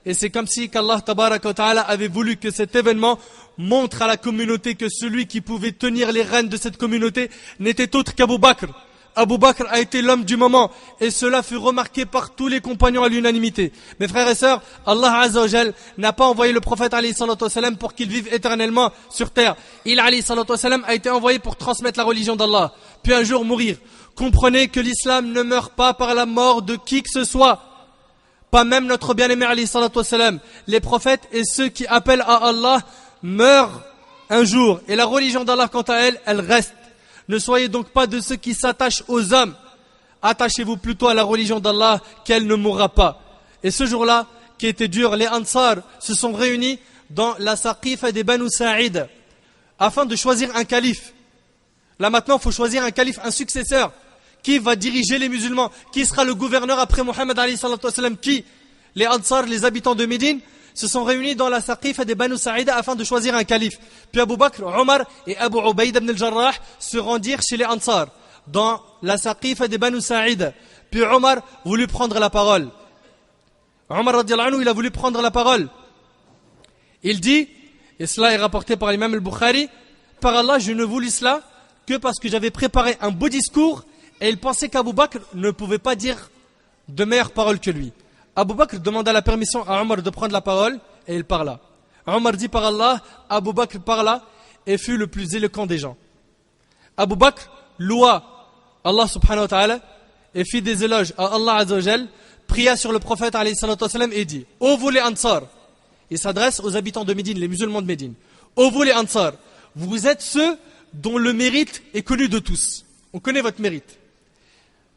Et c'est comme si qu'Allah tabaraka wa ta'ala avait voulu que cet événement montre à la communauté que celui qui pouvait tenir les rênes de cette communauté n'était autre qu'Abu Bakr. Abu Bakr a été l'homme du moment et cela fut remarqué par tous les compagnons à l'unanimité. Mes frères et sœurs, Allah Azza wa Jal n'a pas envoyé le prophète alayhi salatu wassalam pour qu'il vive éternellement sur terre. Il alayhi salatu wassalam a été envoyé pour transmettre la religion d'Allah, puis un jour mourir. Comprenez que l'islam ne meurt pas par la mort de qui que ce soit. Pas même notre bien-aimé alayhi salatu wassalam. Les prophètes et ceux qui appellent à Allah meurent un jour. Et la religion d'Allah, quant à elle, elle reste. Ne soyez donc pas de ceux qui s'attachent aux hommes. Attachez-vous plutôt à la religion d'Allah, qu'elle ne mourra pas. Et ce jour-là, qui était dur, les Ansar se sont réunis dans la Saqifa des Banu Sa'id afin de choisir un calife. Là maintenant, il faut choisir un calife, un successeur. Qui va diriger les musulmans? Qui sera le gouverneur après Muhammad alayhi salatu wassalam? Qui? Les Ansar, les habitants de Médine, se sont réunis dans la Saqifa des Banu Sa'ida afin de choisir un calife. Puis Abu Bakr, Omar et Abu Ubayd ibn al-Jarrah se rendirent chez les Ansar dans la Saqifa des Banu Sa'ida. Puis Omar voulut prendre la parole. Omar radiallahu anhu, il a voulu prendre la parole. Il dit, et cela est rapporté par l'imam al-Bukhari, par Allah, je ne voulus cela que parce que j'avais préparé un beau discours et il pensait qu'Abu Bakr ne pouvait pas dire de meilleures paroles que lui. Abu Bakr demanda la permission à Omar de prendre la parole et il parla. Omar dit par Allah, Abu Bakr parla et fut le plus éloquent des gens. Abu Bakr loua Allah subhanahu wa ta'ala et fit des éloges à Allah azza wa jal, pria sur le prophète alayhi salatu wa sallam et dit: ô vous les Ansar, il s'adresse aux habitants de Médine, les musulmans de Médine. Ô vous les Ansar, vous êtes ceux dont le mérite est connu de tous. On connaît votre mérite.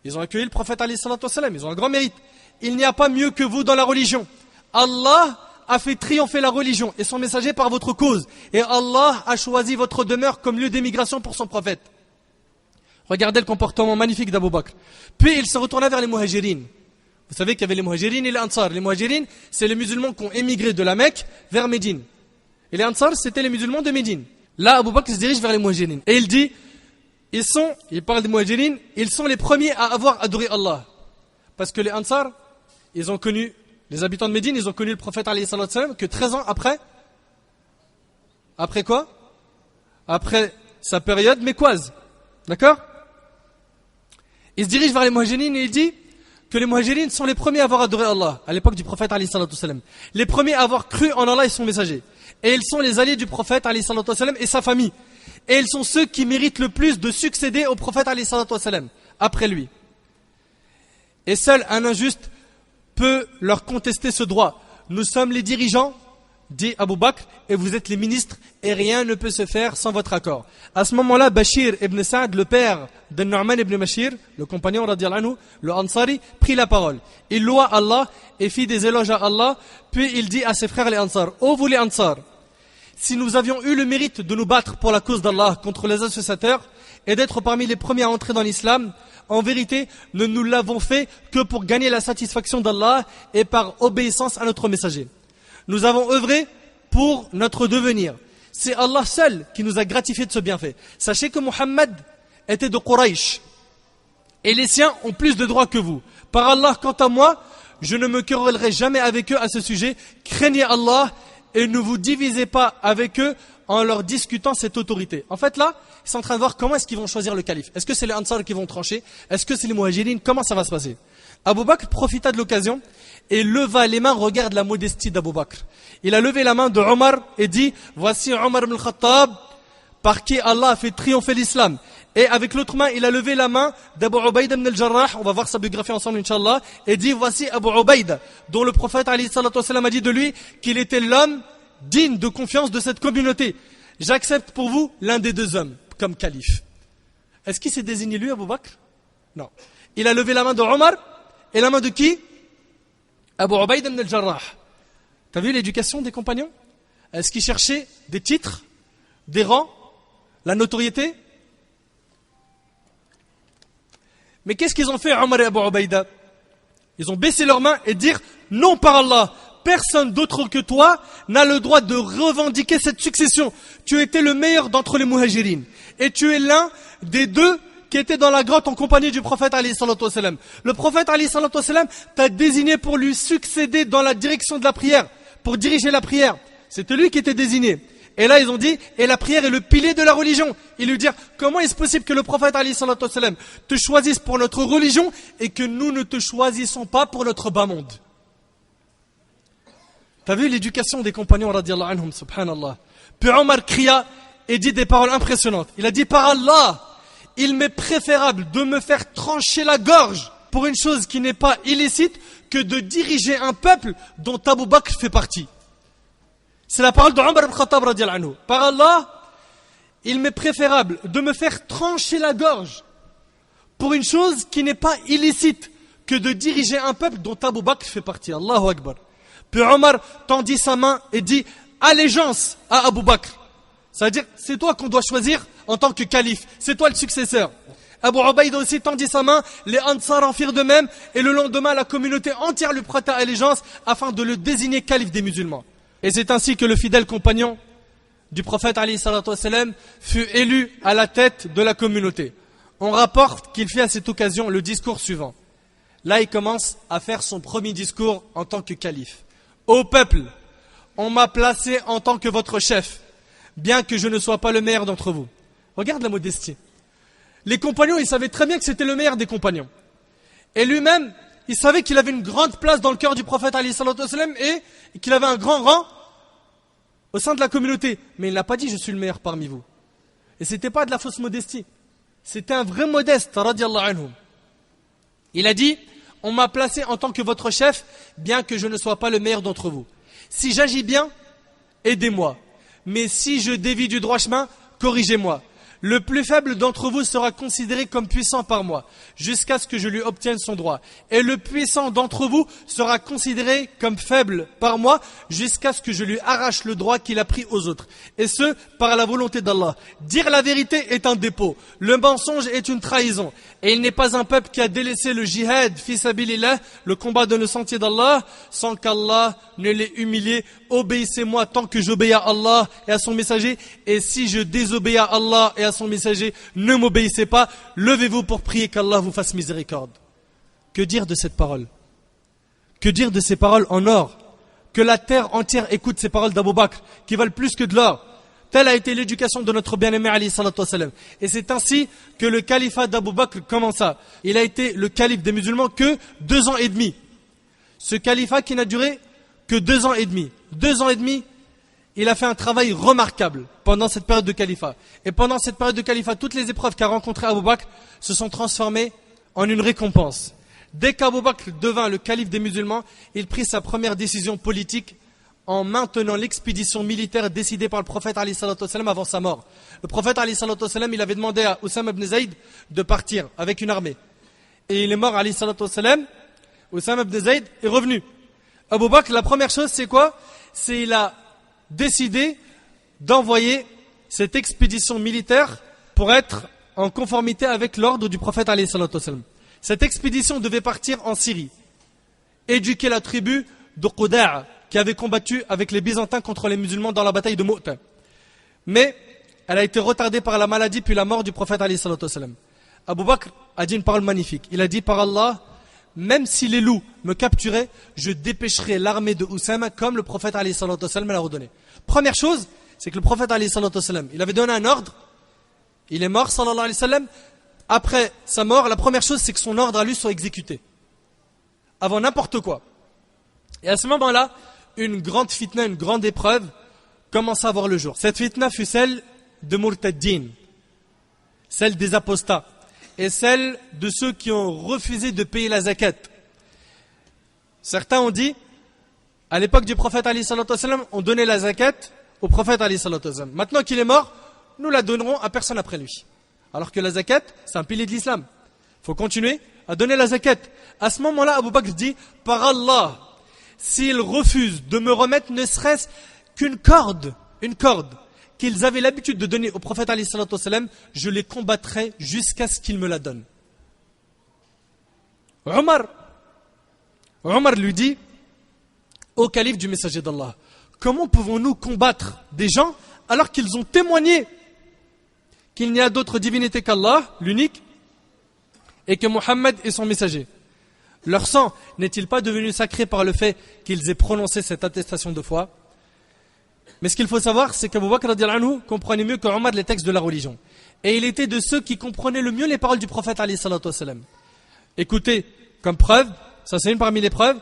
Ils ont accueilli le prophète alayhi salatu wa sallam, ils ont un grand mérite. Il n'y a pas mieux que vous dans la religion. Allah a fait triompher la religion et son messager par votre cause. Et Allah a choisi votre demeure comme lieu d'émigration pour son prophète. Regardez le comportement magnifique d'Abu Bakr. Puis il se retourna vers les muhajirines. Vous savez qu'il y avait les muhajirines et les ansar. Les muhajirines, c'est les musulmans qui ont émigré de la Mecque vers Médine. Et les ansar, c'était les musulmans de Médine. Là, Abu Bakr se dirige vers les muhajirines. Et il dit, il parle des muhajirines, ils sont les premiers à avoir adoré Allah. Parce que les ansar, ils ont connu, les habitants de Médine, ils ont connu le prophète alayhi salatu wa sallam que 13 ans après. Après quoi? Après sa période mécoise. D'accord? Il se dirige vers les muhajirines et il dit que les muhajirines sont les premiers à avoir adoré Allah à l'époque du prophète alayhi salatu wa sallam. Les premiers à avoir cru en Allah et son messager. Et ils sont les alliés du prophète alayhi salatu wa sallam et sa famille. Et ils sont ceux qui méritent le plus de succéder au prophète alayhi salatu wa sallam après lui. Et seul un injuste peut leur contester ce droit. Nous sommes les dirigeants, dit Abu Bakr, et vous êtes les ministres, et rien ne peut se faire sans votre accord. À ce moment-là, Bashir ibn Sa'd, le père de Nu'man ibn Bashir, le compagnon radiyallahu anhu, le Ansari, prit la parole. Il loua Allah et fit des éloges à Allah, puis il dit à ses frères les Ansar: ô vous les Ansar, si nous avions eu le mérite de nous battre pour la cause d'Allah contre les associateurs et d'être parmi les premiers à entrer dans l'islam, en vérité, nous ne l'avons fait que pour gagner la satisfaction d'Allah et par obéissance à notre messager. Nous avons œuvré pour notre devenir. C'est Allah seul qui nous a gratifié de ce bienfait. Sachez que Muhammad était de Quraysh et les siens ont plus de droits que vous. Par Allah, quant à moi, je ne me querellerai jamais avec eux à ce sujet. Craignez Allah et ne vous divisez pas avec eux en leur discutant cette autorité. En fait là, ils sont en train de voir comment est-ce qu'ils vont choisir le calife. Est-ce que c'est les Ansar qui vont trancher? Est-ce que c'est les Muhajirines? Comment ça va se passer? Abu Bakr profita de l'occasion et leva les mains. Regarde la modestie d'Abu Bakr. Il a levé la main de Omar et dit: voici Omar ibn al-Khattab, par qui Allah a fait triompher l'islam. Et avec l'autre main, il a levé la main d'Abu Ubaïd ibn al-Jarrah, on va voir sa biographie ensemble Inch'Allah, et dit: voici Abu Ubaïd, dont le prophète alayhi salatu wa sallam a dit de lui qu'il était l'homme digne de confiance de cette communauté. J'accepte pour vous l'un des deux hommes comme calife. Est-ce qu'il s'est désigné lui, Abu Bakr? Non. Il a levé la main de Omar et la main de qui? Abu Ubaïd ibn al-Jarrah. T'as vu l'éducation des compagnons? Est-ce qu'ils cherchaient des titres, des rangs, la notoriété? Mais qu'est-ce qu'ils ont fait, Omar et Abu Ubaïda? Ils ont baissé leurs mains et dire: non, par Allah, personne d'autre que toi n'a le droit de revendiquer cette succession. Tu étais le meilleur d'entre les muhajirines. Et tu es l'un des deux qui était dans la grotte en compagnie du prophète alayhi salatu wa sallam. Le prophète alayhi salatu wa sallam t'a désigné pour lui succéder dans la direction de la prière, pour diriger la prière. C'était lui qui était désigné. Et là ils ont dit, et la prière est le pilier de la religion. Ils lui dirent: comment est-ce possible que le prophète alayhi salatu wa sallam te choisisse pour notre religion et que nous ne te choisissons pas pour notre bas monde? T'as vu l'éducation des compagnons radiyallahu anhum, subhanallah. Puis Omar cria et dit des paroles impressionnantes. Il a dit: par Allah, il m'est préférable de me faire trancher la gorge pour une chose qui n'est pas illicite que de diriger un peuple dont Abu Bakr fait partie. C'est la parole de Omar ibn Khattab radiyallahu anhu. Par Allah, il m'est préférable de me faire trancher la gorge pour une chose qui n'est pas illicite que de diriger un peuple dont Abu Bakr fait partie. Allahu Akbar. Puis Omar tendit sa main et dit: allégeance à Abu Bakr. C'est-à-dire, c'est toi qu'on doit choisir en tant que calife. C'est toi le successeur. Abu Ubaïda aussi tendit sa main, les Ansar en firent de même, et le lendemain, la communauté entière lui prêta allégeance afin de le désigner calife des musulmans. Et c'est ainsi que le fidèle compagnon du prophète alayhi salatu wa sallam fut élu à la tête de la communauté. On rapporte qu'il fit à cette occasion le discours suivant. Là, il commence à faire son premier discours en tant que calife. Ô peuple, on m'a placé en tant que votre chef. bien que je ne sois pas le meilleur d'entre vous. Regarde la modestie. Les compagnons, ils savaient très bien que c'était le meilleur des compagnons. Et lui-même, il savait qu'il avait une grande place dans le cœur du prophète alayhi salatu wassalam et qu'il avait un grand rang au sein de la communauté. Mais il n'a pas dit je suis le meilleur parmi vous. Et c'était pas de la fausse modestie. C'était un vrai modeste, radiallahu anhu. Il a dit, on m'a placé en tant que votre chef, bien que je ne sois pas le meilleur d'entre vous. Si j'agis bien, aidez-moi. Mais si je dévie du droit chemin, corrigez-moi. Le plus faible d'entre vous sera considéré comme puissant par moi, jusqu'à ce que je lui obtienne son droit. Et le puissant d'entre vous sera considéré comme faible par moi, jusqu'à ce que je lui arrache le droit qu'il a pris aux autres. Et ce, par la volonté d'Allah. Dire la vérité est un dépôt. Le mensonge est une trahison. Et il n'est pas un peuple qui a délaissé le jihad, fi sabilillah, le combat dans le sentier d'Allah, sans qu'Allah ne l'ait humilié. Obéissez-moi tant que j'obéis à Allah et à son messager. Et si je désobéis à Allah et à son messager, ne m'obéissez pas. Levez-vous pour prier qu'Allah vous fasse miséricorde. Que dire de cette parole? Que dire de ces paroles en or? Que la terre entière écoute ces paroles d'Abu Bakr, qui valent plus que de l'or. Telle a été l'éducation de notre bien-aimé alayhi salatu wassalam. Et c'est ainsi que le califat d'Abu Bakr commença. Il a été le calife des musulmans que 2 ans et demi. Ce califat qui n'a duré que 2 ans et demi. 2 ans et demi, il a fait un travail remarquable pendant cette période de califat. Et pendant cette période de califat, toutes les épreuves qu'a rencontrées Abu Bakr se sont transformées en une récompense. Dès qu'Abu Bakr devint le calife des musulmans, il prit sa première décision politique en maintenant l'expédition militaire décidée par le prophète alayhi salatu wassalam avant sa mort. Le prophète alayhi salatu wassalam, il avait demandé à Oussama ibn Zayd de partir avec une armée. Et il est mort alayhi salatu wassalam. Oussama ibn Zayd est revenu. Abu Bakr, la première chose c'est quoi? C'est il a décidé d'envoyer cette expédition militaire pour être en conformité avec l'ordre du prophète alayhi salatu wassalam. Cette expédition devait partir en Syrie, éduquer la tribu de Qudaa qui avait combattu avec les Byzantins contre les musulmans dans la bataille de Mu'ta. Mais elle a été retardée par la maladie puis la mort du prophète alayhi salatu wassalam. Abu Bakr a dit une parole magnifique. Il a dit, par Allah, même si les loups me capturaient, je dépêcherai l'armée de Oussama comme le prophète alayhi salatu wassalam l'a ordonné. Première chose, c'est que le prophète alayhi salatu wassalam, il avait donné un ordre, il est mort sallallahu alayhi wa sallam. Après sa mort, la première chose c'est que son ordre à lui soit exécuté. Avant n'importe quoi. Et à ce moment-là, une grande fitna, une grande épreuve commença à voir le jour. Cette fitna fut celle de Murtaddin, celle des apostats et celle de ceux qui ont refusé de payer la zakat. Certains ont dit, à l'époque du prophète alayhi salatu wassalam, on donnait la zakat au prophète alayhi salatu wassalam. Maintenant qu'il est mort, nous la donnerons à personne après lui. Alors que la zakat, c'est un pilier de l'islam. Il faut continuer à donner la zakat. À ce moment-là, Abu Bakr dit, par Allah, s'ils refusent de me remettre ne serait-ce qu'une corde, qu'ils avaient l'habitude de donner au prophète alayhi salatu wassalam, je les combattrai jusqu'à ce qu'il me la donne. Omar lui dit, au calife du messager d'Allah, comment pouvons-nous combattre des gens alors qu'ils ont témoigné qu'il n'y a d'autre divinité qu'Allah, l'unique, et que Mohammed est son messager? Leur sang n'est-il pas devenu sacré par le fait qu'ils aient prononcé cette attestation de foi? Mais ce qu'il faut savoir, c'est qu'Abu Bakr radiyallahu anhu comprenait mieux que Omar les textes de la religion. Et il était de ceux qui comprenaient le mieux les paroles du prophète alayhi salatu wassalam. Écoutez, comme preuve, ça c'est une parmi les preuves,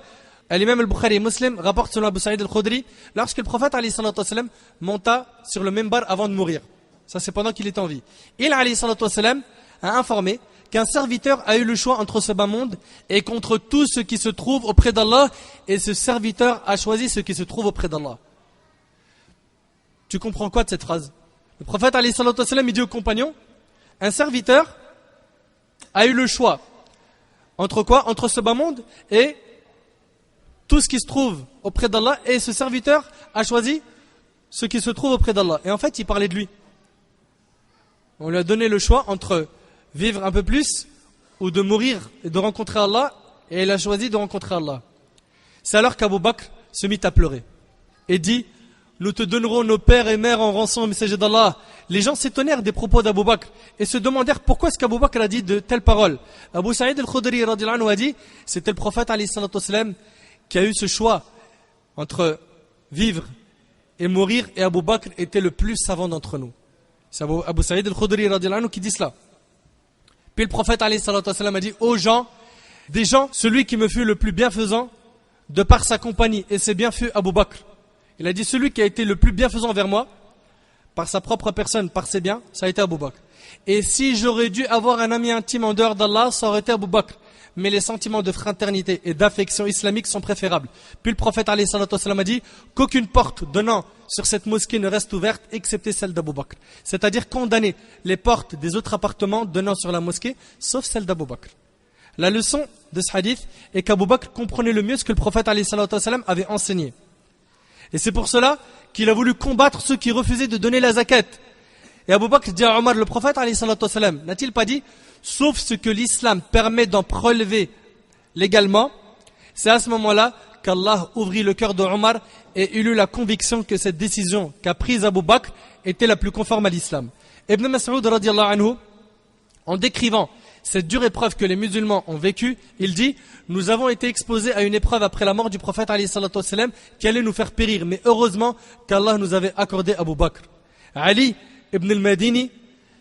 l'imam al-Bukhari et Muslim rapporte selon Abu Sa'id al-Khudri, lorsque le prophète alayhi salatu wassalam monta sur le minbar avant de mourir. Ça c'est pendant qu'il était en vie. Il alayhi salatu wassalam a informé qu'un serviteur a eu le choix entre ce bas monde et contre tout ce qui se trouve auprès d'Allah, et ce serviteur a choisi ce qui se trouve auprès d'Allah. Tu comprends quoi de cette phrase? Le prophète alayhi salatu wassalam, il dit aux compagnons, un serviteur a eu le choix entre quoi? Entre ce bas monde et tout ce qui se trouve auprès d'Allah, et ce serviteur a choisi ce qui se trouve auprès d'Allah. Et en fait, il parlait de lui. On lui a donné le choix entre vivre un peu plus ou de mourir et de rencontrer Allah, et il a choisi de rencontrer Allah. C'est alors qu'Abu Bakr se mit à pleurer et dit, nous te donnerons nos pères et mères en rançon au messager d'Allah. Les gens s'étonnèrent des propos d'Abu Bakr et se demandèrent pourquoi est-ce qu'Abu Bakr a dit de telles paroles. Abu Sa'id al-Khudri radiyallahu anhu a dit, c'était le prophète alayhi salatu wassalam qui a eu ce choix entre vivre et mourir, et Abu Bakr était le plus savant d'entre nous. C'est Abu Saïd al-Khudri radiyallahu anhu qui dit cela. Puis le prophète alayhi salatu wassalam a dit aux gens, des gens, celui qui me fut le plus bienfaisant de par sa compagnie, et c'est bien fut Abu Bakr. Il a dit celui qui a été le plus bienfaisant vers moi, par sa propre personne, par ses biens, ça a été Abu Bakr. Et si j'aurais dû avoir un ami intime en dehors d'Allah, ça aurait été Abu Bakr. Mais les sentiments de fraternité et d'affection islamique sont préférables. Puis le prophète alayhi salatu wassalam a dit qu'aucune porte donnant sur cette mosquée ne reste ouverte, excepté celle d'Abu Bakr. C'est-à-dire condamner les portes des autres appartements donnant sur la mosquée, sauf celle d'Abu Bakr. La leçon de ce hadith est qu'Abu Bakr comprenait le mieux ce que le prophète alayhi salatu wassalam avait enseigné. Et c'est pour cela qu'il a voulu combattre ceux qui refusaient de donner la zakat. Et Abu Bakr dit à Omar, le prophète alayhi salatu wassalam, n'a-t-il pas dit, sauf ce que l'islam permet d'en prélever légalement, c'est à ce moment-là qu'Allah ouvrit le cœur de Omar et il eut la conviction que cette décision qu'a prise Abu Bakr était la plus conforme à l'islam. Ibn Mas'ud radiyallahu anhu, en décrivant cette dure épreuve que les musulmans ont vécue, il dit, nous avons été exposés à une épreuve après la mort du prophète alayhi salatu wassalam qui allait nous faire périr, mais heureusement qu'Allah nous avait accordé Abu Bakr. Ali ibn al-Madini,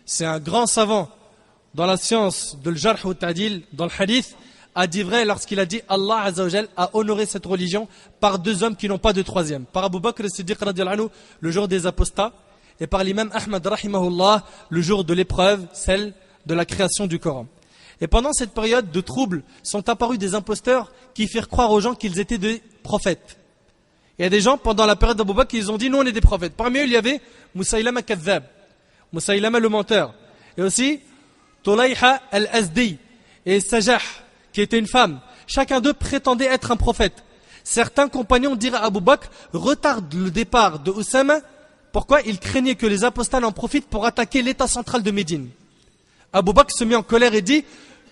c'est un grand savant dans la science de l'jarh ou ta'dil, dans le hadith, a dit vrai lorsqu'il a dit Allah Azza wa Jal a honoré cette religion par deux hommes qui n'ont pas de troisième. Par Abu Bakr as-Siddiq radiyallahu anhu, le jour des apostats, et par l'imam Ahmad rahimahullah, le jour de l'épreuve, celle de la création du Coran. Et pendant cette période de troubles, sont apparus des imposteurs qui firent croire aux gens qu'ils étaient des prophètes. Il y a des gens, pendant la période d'Abu Bakr, qui ont dit nous on est des prophètes. Parmi eux, il y avait Musaylama Kadhab, Musaylama le menteur, et aussi Tulayha al-Azdi et Sajah, qui était une femme. Chacun d'eux prétendait être un prophète. Certains compagnons dirent à Abu Bakr, retarde le départ de Oussama. Pourquoi? Ils craignaient que les apostats en profitent pour attaquer l'état central de Médine. Abu Bakr se mit en colère et dit,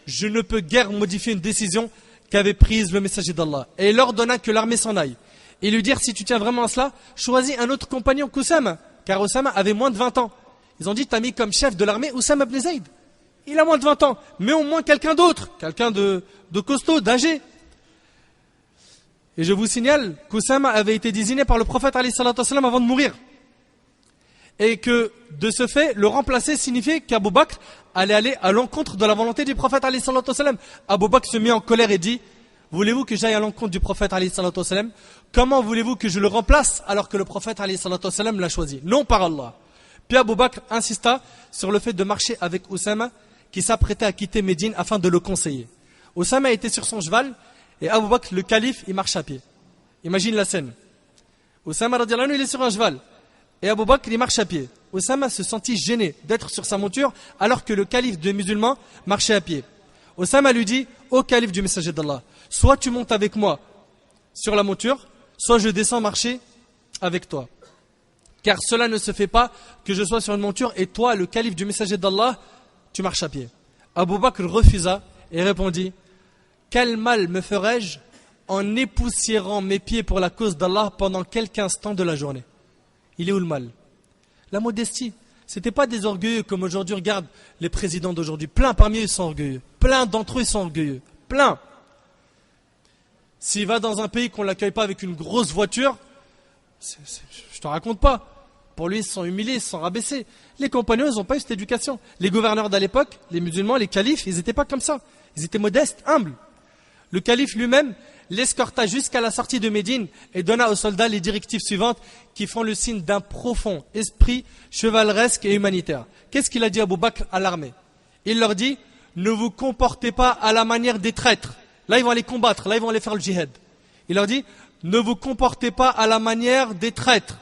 je ne peux guère modifier une décision qu'avait prise le messager d'Allah. Et il ordonna que l'armée s'en aille. Et lui dire, si tu tiens vraiment à cela, choisis un autre compagnon qu'Oussama, car Oussama avait moins de 20 ans. Ils ont dit, t'as mis comme chef de l'armée Oussama ibn Zayd. Il a moins de 20 ans, mais au moins quelqu'un d'autre, quelqu'un de costaud, d'âgé. Et je vous signale qu'Oussama avait été désigné par le prophète alayhi salatu wassalam avant de mourir. Et que de ce fait, le remplacer signifiait qu'Abu Bakr allait aller à l'encontre de la volonté du prophète alayhi salatu wassalam. Abu Bakr se mit en colère et dit, voulez-vous que j'aille à l'encontre du prophète alayhi salatu wassalam? Comment voulez-vous que je le remplace alors que le prophète alayhi salatu wassalam l'a choisi? Non par Allah. Puis Abu Bakr insista sur le fait de marcher avec Oussama qui s'apprêtait à quitter Médine afin de le conseiller. Oussama était sur son cheval et Abu Bakr, le calife, il marche à pied. Imagine la scène. Oussama radiyallahu anhu, il est sur un cheval et Abu Bakr, il marche à pied. Oussama se sentit gêné d'être sur sa monture alors que le calife des musulmans marchait à pied. Oussama lui dit, ô calife du messager d'Allah, soit tu montes avec moi sur la monture, soit je descends marcher avec toi. Car cela ne se fait pas que je sois sur une monture et toi, le calife du messager d'Allah, tu marches à pied. Abu Bakr refusa et répondit, quel mal me ferais-je en époussiérant mes pieds pour la cause d'Allah pendant quelques instants de la journée? Il est où le mal? La modestie. C'était pas des orgueilleux comme aujourd'hui, regarde les présidents d'aujourd'hui. Plein parmi eux sont orgueilleux. Plein d'entre eux sont orgueilleux. Plein. S'il va dans un pays qu'on ne l'accueille pas avec une grosse voiture, je te raconte pas. Pour lui, ils se sont humiliés, ils se sont rabaissés. Les compagnons, ils n'ont pas eu cette éducation. Les gouverneurs d'à l'époque, les musulmans, les califes, ils n'étaient pas comme ça. Ils étaient modestes, humbles. Le calife lui-même l'escorta jusqu'à la sortie de Médine et donna aux soldats les directives suivantes qui font le signe d'un profond esprit chevaleresque et humanitaire. Qu'est-ce qu'il a dit Abu Bakr à l'armée? Il leur dit, ne vous comportez pas à la manière des traîtres. Là, ils vont aller combattre, là, ils vont aller faire le djihad. Il leur dit, ne vous comportez pas à la manière des traîtres.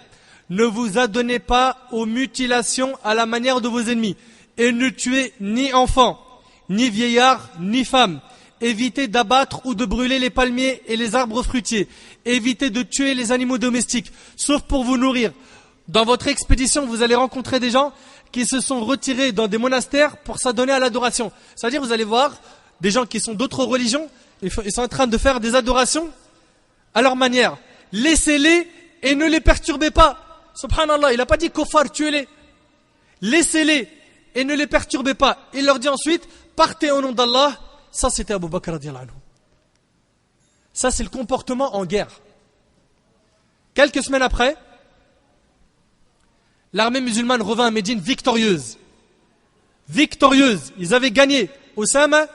Ne vous adonnez pas aux mutilations à la manière de vos ennemis. Et ne tuez ni enfants, ni vieillards, ni femmes. Évitez d'abattre ou de brûler les palmiers et les arbres fruitiers. Évitez de tuer les animaux domestiques, sauf pour vous nourrir. Dans votre expédition, vous allez rencontrer des gens qui se sont retirés dans des monastères pour s'adonner à l'adoration. C'est-à-dire, vous allez voir des gens qui sont d'autres religions, ils sont en train de faire des adorations à leur manière. Laissez-les et ne les perturbez pas. Subhanallah, il n'a pas dit kofar, tuez-les. Laissez-les et ne les perturbez pas. Il leur dit ensuite, partez au nom d'Allah. Ça, c'était Abu Bakr radiyallahu anhu. Ça, c'est le comportement en guerre. Quelques semaines après, L'armée musulmane revint à Médine victorieuse. Victorieuse. Ils avaient gagné. Osama,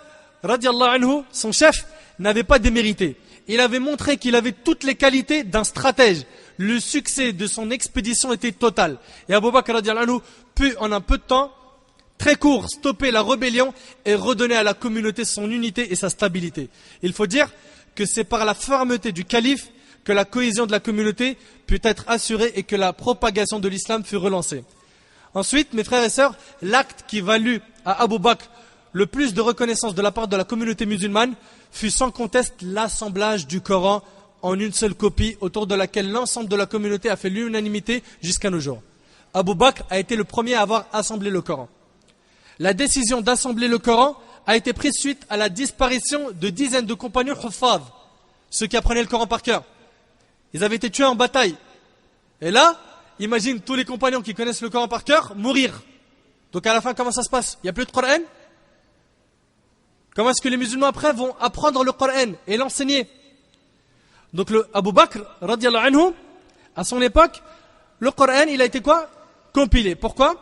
radiallahu anhu, son chef, n'avait pas démérité. Il avait montré qu'il avait toutes les qualités d'un stratège. Le succès de son expédition était total. Et Abu Bakr radiallahu anhu put, en un peu de temps, très court, stopper la rébellion et redonner à la communauté son unité et sa stabilité. Il faut dire que c'est par la fermeté du calife que la cohésion de la communauté put être assurée et que la propagation de l'islam fut relancée. Ensuite, mes frères et sœurs, l'acte qui valut à Abu Bakr le plus de reconnaissance de la part de la communauté musulmane fut sans conteste l'assemblage du Coran en une seule copie autour de laquelle l'ensemble de la communauté a fait l'unanimité jusqu'à nos jours. Abu Bakr a été le premier à avoir assemblé le Coran. La décision d'assembler le Coran a été prise suite à la disparition de dizaines de compagnons Huffaz, ceux qui apprenaient le Coran par cœur. Ils avaient été tués en bataille. Et là, imagine tous les compagnons qui connaissent le Coran par cœur mourir. Donc à la fin, comment ça se passe? Il n'y a plus de Coran? Comment est-ce que les musulmans après vont apprendre le Coran et l'enseigner? Donc le Abu Bakr, radiallahu anhu, à son époque, le Coran, il a été quoi? Compilé. Pourquoi?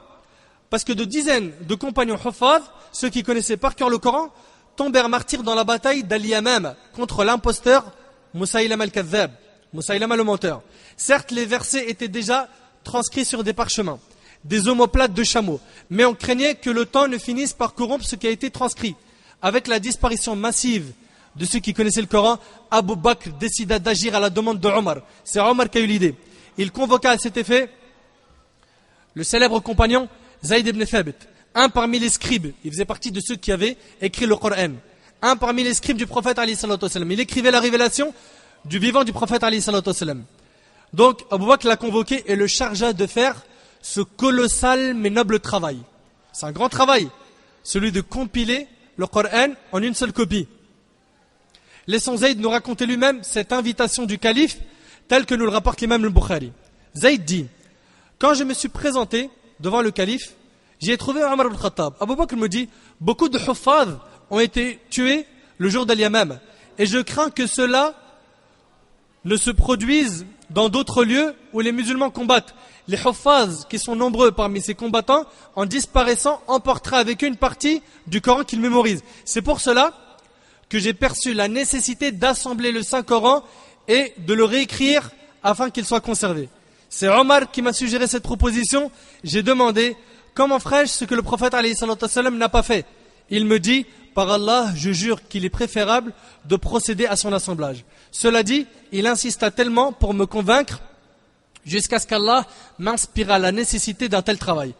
Parce que de dizaines de compagnons Huffaz, ceux qui connaissaient par cœur le Coran, tombèrent martyrs dans la bataille d'Al-Yamam contre l'imposteur Musaylama al-Kadhdhab, Musaylama le menteur. Certes, les versets étaient déjà transcrits sur des parchemins, des omoplates de chameaux, mais on craignait que le temps ne finisse par corrompre ce qui a été transcrit. Avec la disparition massive de ceux qui connaissaient le Coran, Abu Bakr décida d'agir à la demande de Omar. C'est Omar qui a eu l'idée. Il convoqua à cet effet le célèbre compagnon Zayd ibn Thabit, un parmi les scribes. Il faisait partie de ceux qui avaient écrit le Coran. Un parmi les scribes du prophète alayhi salatu wasalam. Il écrivait la révélation du vivant du prophète alayhi salatu wasalam. Donc Abu Bakr l'a convoqué et le chargea de faire ce colossal mais noble travail. C'est un grand travail, celui de compiler le Coran en une seule copie. Laissons Zayd nous raconter lui-même cette invitation du calife telle que nous le rapporte l'imam al-Bukhari. Zayd dit: quand je me suis présenté devant le calife, j'y ai trouvé Omar al-Khattab. Abu Bakr me dit: beaucoup de Huffaz ont été tués le jour d'Al-Yamam et je crains que cela ne se produise dans d'autres lieux où les musulmans combattent. Les Huffaz, qui sont nombreux parmi ces combattants, en disparaissant, emporteraient avec eux une partie du Coran qu'ils mémorisent. C'est pour cela que j'ai perçu la nécessité d'assembler le Saint-Coran et de le réécrire afin qu'il soit conservé. C'est Omar qui m'a suggéré cette proposition. J'ai demandé: comment ferais-je ce que le prophète alayhi salatu wasalam n'a pas fait? Il me dit: par Allah, je jure qu'il est préférable de procéder à son assemblage. Cela dit, il insista tellement pour me convaincre jusqu'à ce qu'Allah m'inspira la nécessité d'un tel travail.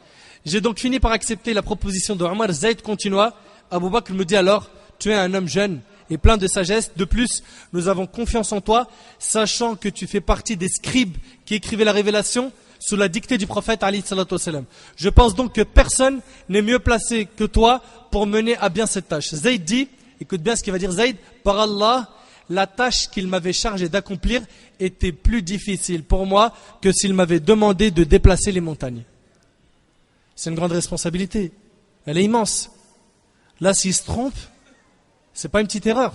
J'ai donc fini par accepter la proposition de Omar. Zayd continua. Abu Bakr me dit alors: tu es un homme jeune et plein de sagesse. De plus, nous avons confiance en toi, sachant que tu fais partie des scribes qui écrivaient la révélation sous la dictée du prophète alayhi salatu wasalam. Je pense donc que personne n'est mieux placé que toi pour mener à bien cette tâche. Zayd dit, écoute bien ce qu'il va dire Zayd: par Allah, la tâche qu'il m'avait chargé d'accomplir était plus difficile pour moi que s'il m'avait demandé de déplacer les montagnes. C'est une grande responsabilité. Elle est immense. Là, s'il se trompe, c'est pas une petite erreur.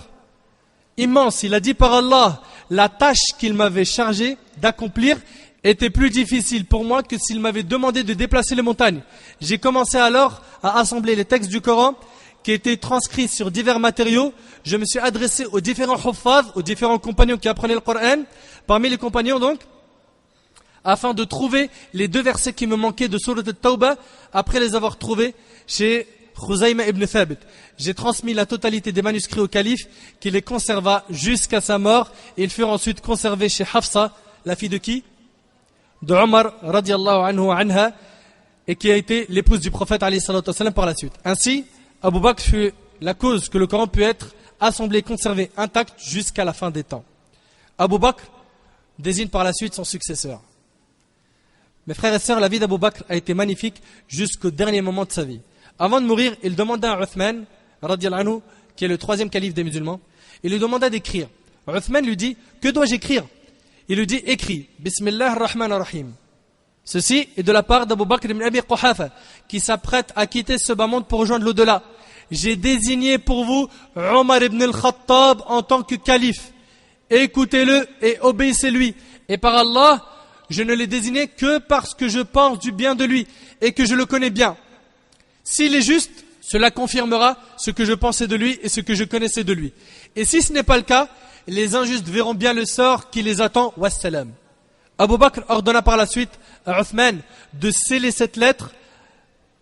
Immense. Il a dit: par Allah, la tâche qu'il m'avait chargé d'accomplir était plus difficile pour moi que s'il m'avait demandé de déplacer les montagnes. J'ai commencé alors à assembler les textes du Coran qui étaient transcrits sur divers matériaux. Je me suis adressé aux différents Huffaz, aux différents compagnons qui apprenaient le Coran, parmi les compagnons donc, afin de trouver les deux versets qui me manquaient de Surat al-Tawbah, après les avoir trouvés chez Khuzayma ibn Thabit. J'ai transmis la totalité des manuscrits au calife, qui les conserva jusqu'à sa mort. Ils furent ensuite conservés chez Hafsa, la fille de qui? De Omar radiallahu anhu anha, et qui a été l'épouse du prophète alayhi salatu wasalam par la suite. Ainsi, Abu Bakr fut la cause que le Coran put être assemblé, conservé intact jusqu'à la fin des temps. Abu Bakr désigne par la suite son successeur. Mes frères et sœurs, la vie d'Abu Bakr a été magnifique jusqu'au dernier moment de sa vie. Avant de mourir, il demanda à Uthman radiallahu anhu, qui est le troisième calife des musulmans, il lui demanda d'écrire. Uthman lui dit: que dois-je écrire? Il lui dit: écris Bismillah ar-Rahman ar-Rahim. Ceci est de la part d'Abu Bakr ibn Abi Quhafa, qui s'apprête à quitter ce bas monde pour rejoindre l'au-delà. J'ai désigné pour vous Omar ibn al-Khattab en tant que calife. Écoutez-le et obéissez-lui. Et par Allah, je ne l'ai désigné que parce que je pense du bien de lui et que je le connais bien. S'il est juste, cela confirmera ce que je pensais de lui et ce que je connaissais de lui. Et si ce n'est pas le cas, les injustes verront bien le sort qui les attend. Wassalam. Abu Bakr ordonna par la suite à Uthman de sceller cette lettre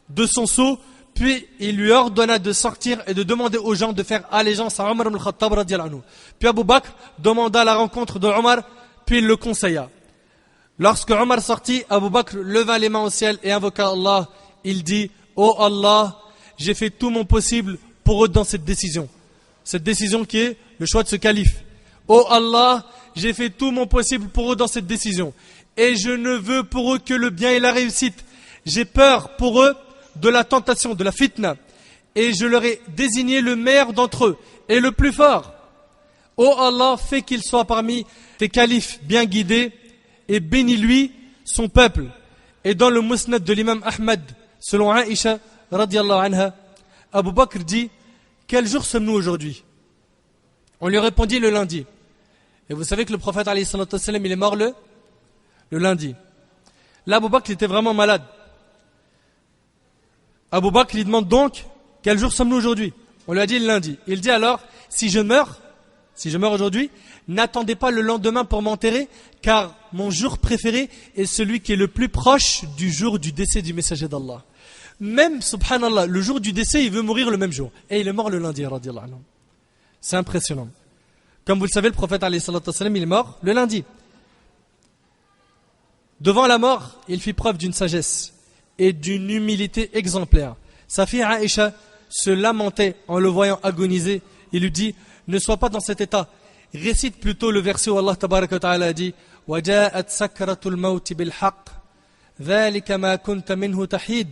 de son sceau, puis il lui ordonna de sortir et de demander aux gens de faire allégeance à Omar ibn al-Khattab radiyallahu anhu. Puis Abu Bakr demanda la rencontre de Omar, puis il le conseilla. Lorsque Omar sortit, Abu Bakr leva les mains au ciel et invoqua Allah. Il dit: Oh Allah, j'ai fait tout mon possible pour eux dans cette décision. Cette décision qui est le choix de ce calife. Oh Allah, j'ai fait tout mon possible pour eux dans cette décision. Et je ne veux pour eux que le bien et la réussite. J'ai peur pour eux de la tentation, de la fitna. Et je leur ai désigné le meilleur d'entre eux et le plus fort. Oh Allah, fais qu'il soit parmi tes califes bien guidés et bénis-lui son peuple. Et dans le musnad de l'imam Ahmad, selon Aïcha, radiallahu anha, Abu Bakr dit: quel jour sommes-nous aujourd'hui? On lui répondit: le lundi. Et vous savez que le prophète alayhi salatu wassalam, il est mort le lundi. Là, Abu Bakr était vraiment malade. Abu Bakr lui demande donc: quel jour sommes-nous aujourd'hui? On lui a dit le lundi. Il dit alors: si je meurs aujourd'hui, n'attendez pas le lendemain pour m'enterrer, car mon jour préféré est celui qui est le plus proche du jour du décès du messager d'Allah. Même, subhanallah, le jour du décès, il veut mourir le même jour. Et il est mort le lundi, radiyallahu anhu. C'est impressionnant. Comme vous le savez, le prophète alayhi salatu wassalam, il est mort le lundi. Devant la mort, il fit preuve d'une sagesse et d'une humilité exemplaire. Sa fille Aïcha se lamentait en le voyant agoniser. Il lui dit: ne sois pas dans cet état. Récite plutôt le verset où Allah tabaraka wa ta'ala dit: وَجَاءَتْ سَكْرَةُ الْمَوْتِ بِالْحَقِّ ذَلِكَ مَا كُنْتَ مِنْهُ تَحِيدٌ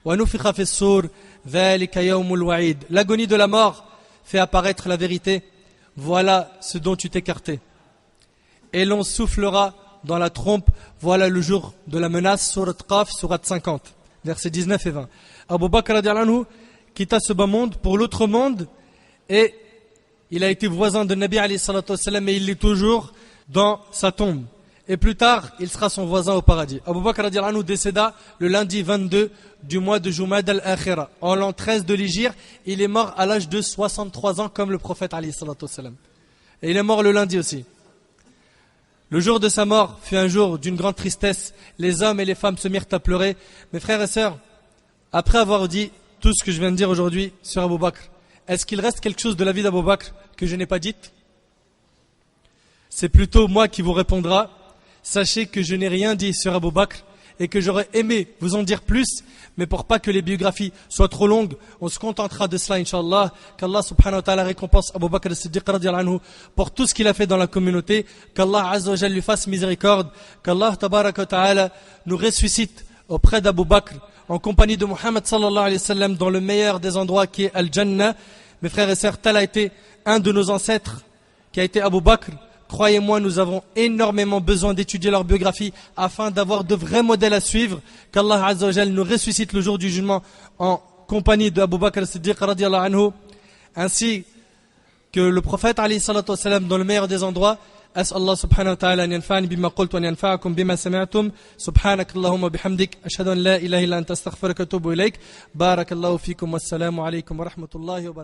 وَنُفِخَ فِي الصُّورِ ذَلِكَ يَوْمُ الْوَعِيدِ. L'agonie de la mort fait apparaître la vérité. Voilà ce dont tu t'écartais. Et l'on soufflera dans la trompe. Voilà le jour de la menace. Surat Qaf, surat 50, versets 19 et 20. Abu Bakr radiyallahu anhu quitta ce bas monde pour l'autre monde et il a été voisin de Nabi alayhi salatu wassalam et il est toujours dans sa tombe. Et plus tard, il sera son voisin au paradis. Abu Bakr radiyallahu anhu décéda le lundi 22 du mois de Jumad al-Akhira. En l'an 13 de l'Hégire, il est mort à l'âge de 63 ans comme le prophète alayhi salatu wassalam. Et il est mort le lundi aussi. Le jour de sa mort fut un jour d'une grande tristesse. Les hommes et les femmes se mirent à pleurer. Mes frères et sœurs, après avoir dit tout ce que je viens de dire aujourd'hui sur Abu Bakr, est-ce qu'il reste quelque chose de la vie d'Abu Bakr que je n'ai pas dite? C'est plutôt moi qui vous répondra. Sachez que je n'ai rien dit sur Abu Bakr et que j'aurais aimé vous en dire plus, mais pour pas que les biographies soient trop longues, on se contentera de cela, Inch'Allah. Qu'Allah subhanahu wa ta'ala récompense Abu Bakr as-Siddiq radiyallahu anhu pour tout ce qu'il a fait dans la communauté, qu'Allah azza wa jalla lui fasse miséricorde, qu'Allah tabaraka wa ta'ala nous ressuscite auprès d'Abu Bakr en compagnie de Muhammad sallallahu alayhi wa sallam dans le meilleur des endroits qui est Al-Jannah. Mes frères et sœurs, tel a été un de nos ancêtres qui a été Abu Bakr. Croyez-moi, nous avons énormément besoin d'étudier leur biographie afin d'avoir de vrais modèles à suivre. Qu'Allah azza wa jalla nous ressuscite le jour du jugement en compagnie de Abu Bakr as-Siddiq radiyallahu anhu, ainsi que le prophète alayhi salatu wassalam dans le meilleur des endroits. أسأل الله سبحانه وتعالى أن ينفعني بما قلت وأن ينفعكم بما سمعتم. سبحانك اللهم وبحمدك أشهد أن لا إله إلا أنت أستغفرك وأتوب إليك. بارك الله فيكم والسلام عليكم ورحمة الله وبركاته.